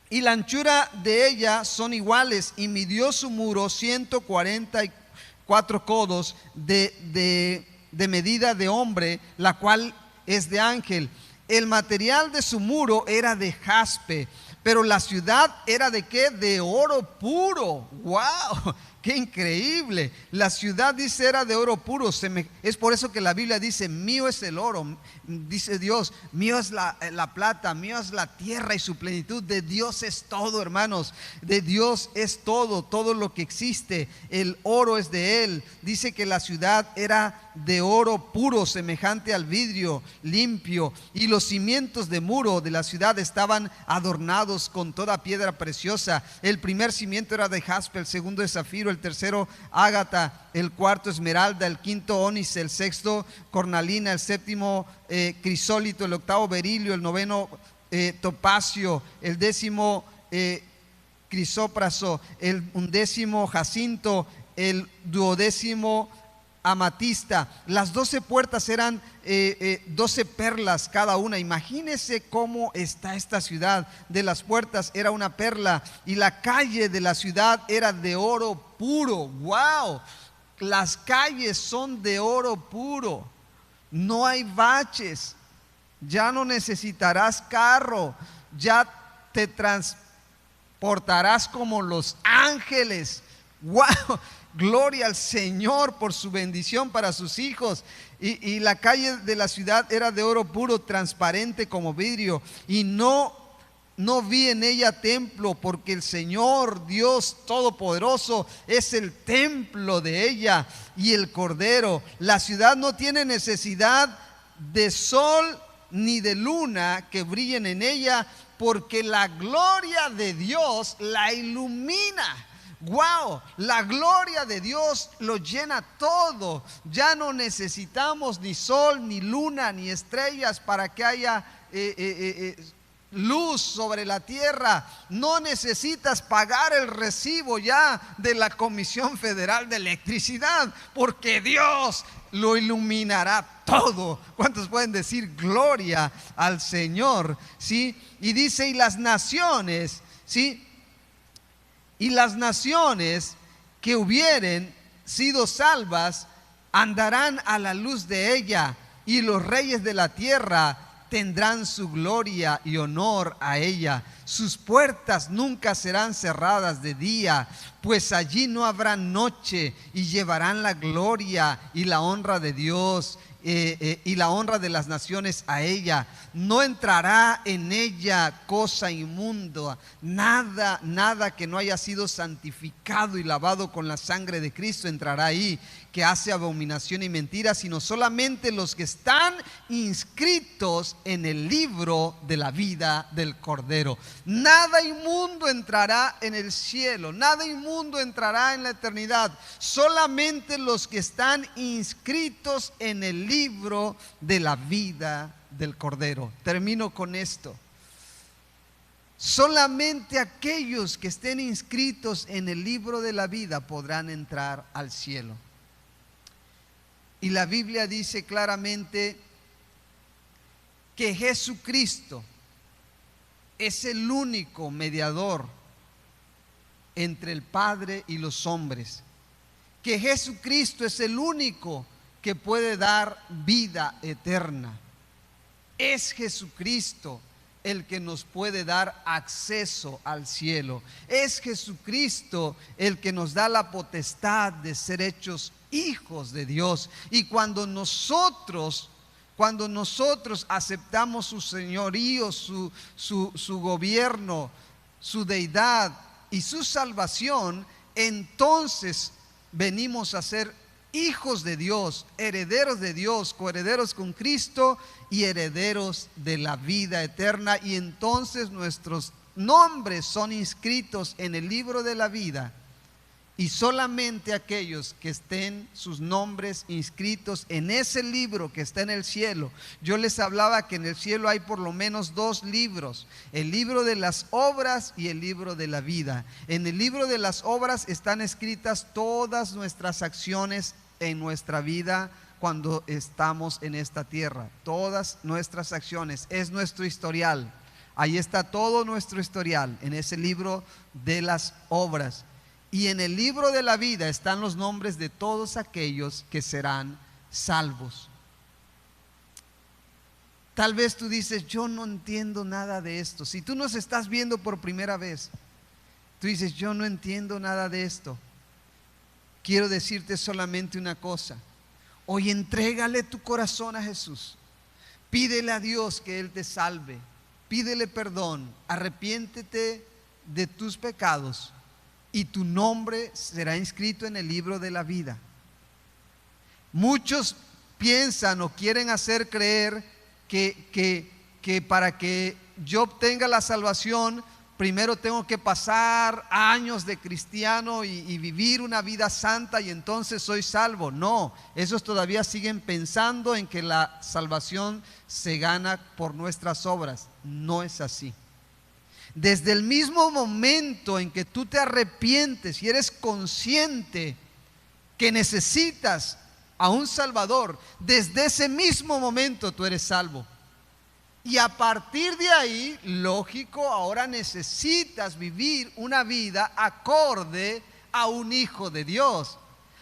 A: y la anchura de ella son iguales, y midió su muro 144 codos de medida de hombre, la cual es de ángel. El material de su muro era de jaspe, pero la ciudad era ¿de qué? De oro puro. ¡Wow! ¡Qué increíble! La ciudad, dice, era de oro puro. Es por eso que la Biblia dice: mío es el oro, dice Dios, mío es la plata, mío es la tierra y su plenitud. De Dios es todo, hermanos. De Dios es todo lo que existe. El oro es de Él. Dice que la ciudad era de oro puro, semejante al vidrio limpio, y los cimientos de muro de la ciudad estaban adornados con toda piedra preciosa. El primer cimiento era de jaspe, el segundo de zafiro, el tercero ágata, el cuarto esmeralda, el quinto ónice, el sexto cornalina, el séptimo crisólito, el octavo berilio, el noveno topacio, el décimo crisópraso, el undécimo jacinto, el duodécimo amatista. Las 12 puertas eran 12 perlas cada una. Imagínense cómo está esta ciudad. De las puertas era una perla, y la calle de la ciudad era de oro puro. ¡Wow! Las calles son de oro puro. No hay baches. Ya no necesitarás carro. Ya te transportarás como los ángeles. ¡Wow! Gloria al Señor por su bendición para sus hijos. Y la calle de la ciudad era de oro puro, transparente como vidrio, y no vi en ella templo, porque el Señor Dios Todopoderoso es el templo de ella, y el Cordero. La ciudad no tiene necesidad de sol ni de luna que brillen en ella, porque la gloria de Dios la ilumina. ¡Wow! La gloria de Dios lo llena todo. Ya no necesitamos ni sol, ni luna, ni estrellas para que haya luz sobre la tierra. No necesitas pagar el recibo ya de la Comisión Federal de Electricidad, porque Dios lo iluminará todo. ¿Cuántos pueden decir gloria al Señor? ¿Sí? Y dice: y las naciones, ¿sí? Y las naciones que hubieren sido salvas andarán a la luz de ella, y los reyes de la tierra tendrán su gloria y honor a ella. Sus puertas nunca serán cerradas de día, pues allí no habrá noche, y llevarán la gloria y la honra de Dios y la honra de las naciones a ella. No entrará en ella cosa inmunda, nada que no haya sido santificado y lavado con la sangre de Cristo entrará ahí, que hace abominación y mentira, sino solamente los que están inscritos en el libro de la vida del Cordero. Nada inmundo entrará en el cielo, nada inmundo entrará en la eternidad, solamente los que están inscritos en el libro de la vida del Cordero. Termino con esto. Solamente aquellos que estén inscritos en el libro de la vida podrán entrar al cielo. Y la Biblia dice claramente que Jesucristo es el único mediador entre el Padre y los hombres. Que Jesucristo es el único que puede dar vida eterna. Es Jesucristo el que nos puede dar acceso al cielo. Es Jesucristo el que nos da la potestad de ser hechos hijos de Dios. Y cuando nosotros aceptamos su señorío, su gobierno, su deidad y su salvación, entonces venimos a ser hijos de Dios, herederos de Dios, coherederos con Cristo y herederos de la vida eterna. Y entonces nuestros nombres son inscritos en el libro de la vida. Y solamente aquellos que estén sus nombres inscritos en ese libro que está en el cielo. Yo les hablaba que en el cielo hay por lo menos 2 libros: el libro de las obras y el libro de la vida. En el libro de las obras están escritas todas nuestras acciones en nuestra vida cuando estamos en esta tierra. Todas nuestras acciones, es nuestro historial. Ahí está todo nuestro historial, en ese libro de las obras. Y en el libro de la vida están los nombres de todos aquellos que serán salvos. Tal vez tú dices: yo no entiendo nada de esto. Si tú nos estás viendo por primera vez, tú dices: yo no entiendo nada de esto. Quiero decirte solamente una cosa. Hoy entrégale tu corazón a Jesús. Pídele a Dios que Él te salve. Pídele perdón. Arrepiéntete de tus pecados y tu nombre será inscrito en el libro de la vida. Muchos piensan o quieren hacer creer que para que yo obtenga la salvación, primero tengo que pasar años de cristiano y vivir una vida santa y entonces soy salvo. No, esos todavía siguen pensando en que la salvación se gana por nuestras obras. No es así. Desde el mismo momento en que tú te arrepientes y eres consciente que necesitas a un Salvador, desde ese mismo momento tú eres salvo. Y a partir de ahí, lógico, ahora necesitas vivir una vida acorde a un hijo de Dios.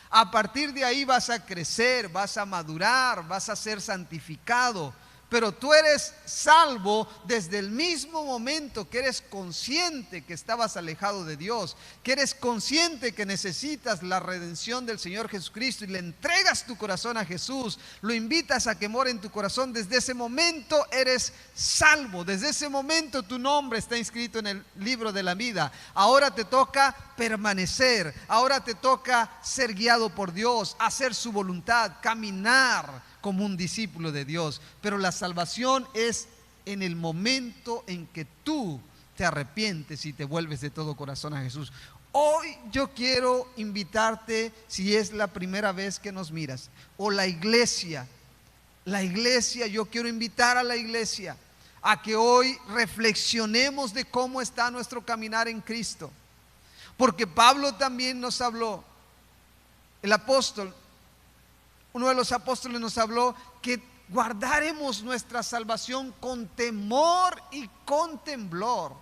A: A partir de ahí vas a crecer, vas a madurar, vas a ser santificado. Pero tú eres salvo desde el mismo momento que eres consciente que estabas alejado de Dios, que eres consciente que necesitas la redención del Señor Jesucristo y le entregas tu corazón a Jesús, lo invitas a que more en tu corazón. Desde ese momento eres salvo, desde ese momento tu nombre está inscrito en el libro de la vida. Ahora te toca permanecer, ahora te toca ser guiado por Dios, hacer su voluntad, caminar como un discípulo de Dios. Pero la salvación es en el momento en que tú te arrepientes y te vuelves de todo corazón a Jesús. Hoy yo quiero invitarte, si es la primera vez que nos miras, o la iglesia, yo quiero invitar a la iglesia a que hoy reflexionemos de cómo está nuestro caminar en Cristo. Porque Pablo también nos habló, el apóstol, uno de los apóstoles nos habló que guardaremos nuestra salvación con temor y con temblor.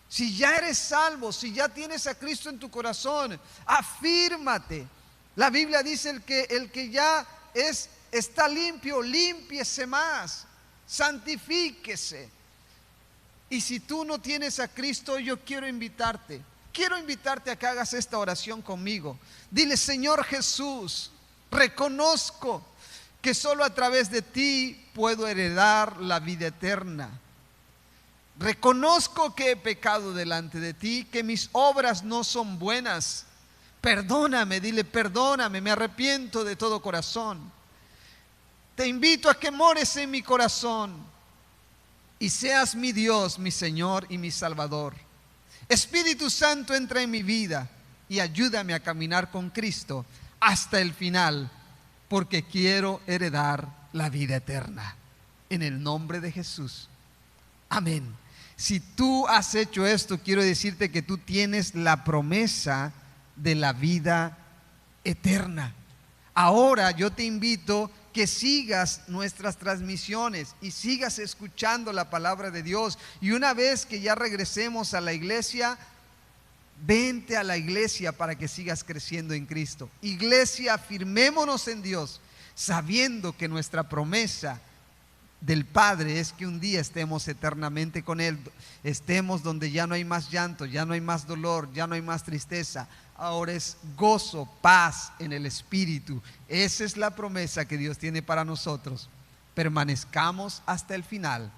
A: Si ya eres salvo, si ya tienes a Cristo en tu corazón, afírmate. La Biblia dice el que ya está limpio, límpiese más. santifíquese. Y si tú no tienes a Cristo, yo quiero invitarte. Quiero invitarte a que hagas esta oración conmigo. Dile: Señor Jesús, reconozco que solo a través de ti puedo heredar la vida eterna. Reconozco que he pecado delante de ti, que mis obras no son buenas. Perdóname, dile: perdóname, me arrepiento de todo corazón. Te invito a que mores en mi corazón y seas mi Dios, mi Señor y mi Salvador. Espíritu Santo, entra en mi vida y ayúdame a caminar con Cristo hasta el final, porque quiero heredar la vida eterna. En el nombre de Jesús. Amén. Si tú has hecho esto, quiero decirte que tú tienes la promesa de la vida eterna. Ahora yo te invito que sigas nuestras transmisiones y sigas escuchando la palabra de Dios. Y una vez que ya regresemos a la iglesia, vente a la iglesia para que sigas creciendo en Cristo. Iglesia, afirmémonos en Dios, sabiendo que nuestra promesa del Padre es que un día estemos eternamente con Él, estemos donde ya no hay más llanto, ya no hay más dolor, ya no hay más tristeza. Ahora es gozo, paz en el Espíritu. Esa es la promesa que Dios tiene para nosotros. Permanezcamos hasta el final,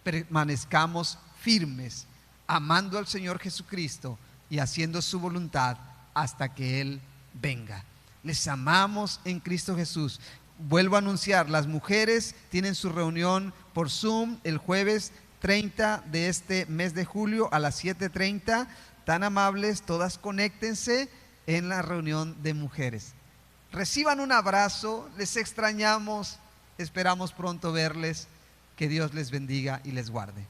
A: permanezcamos firmes, amando al Señor Jesucristo y haciendo su voluntad hasta que Él venga. Les amamos en Cristo Jesús. Vuelvo a anunciar: las mujeres tienen su reunión por Zoom el jueves 30 de este mes de julio a las 7:30. Tan amables, todas conéctense en la reunión de mujeres. Reciban un abrazo, les extrañamos, esperamos pronto verles. Que Dios les bendiga y les guarde.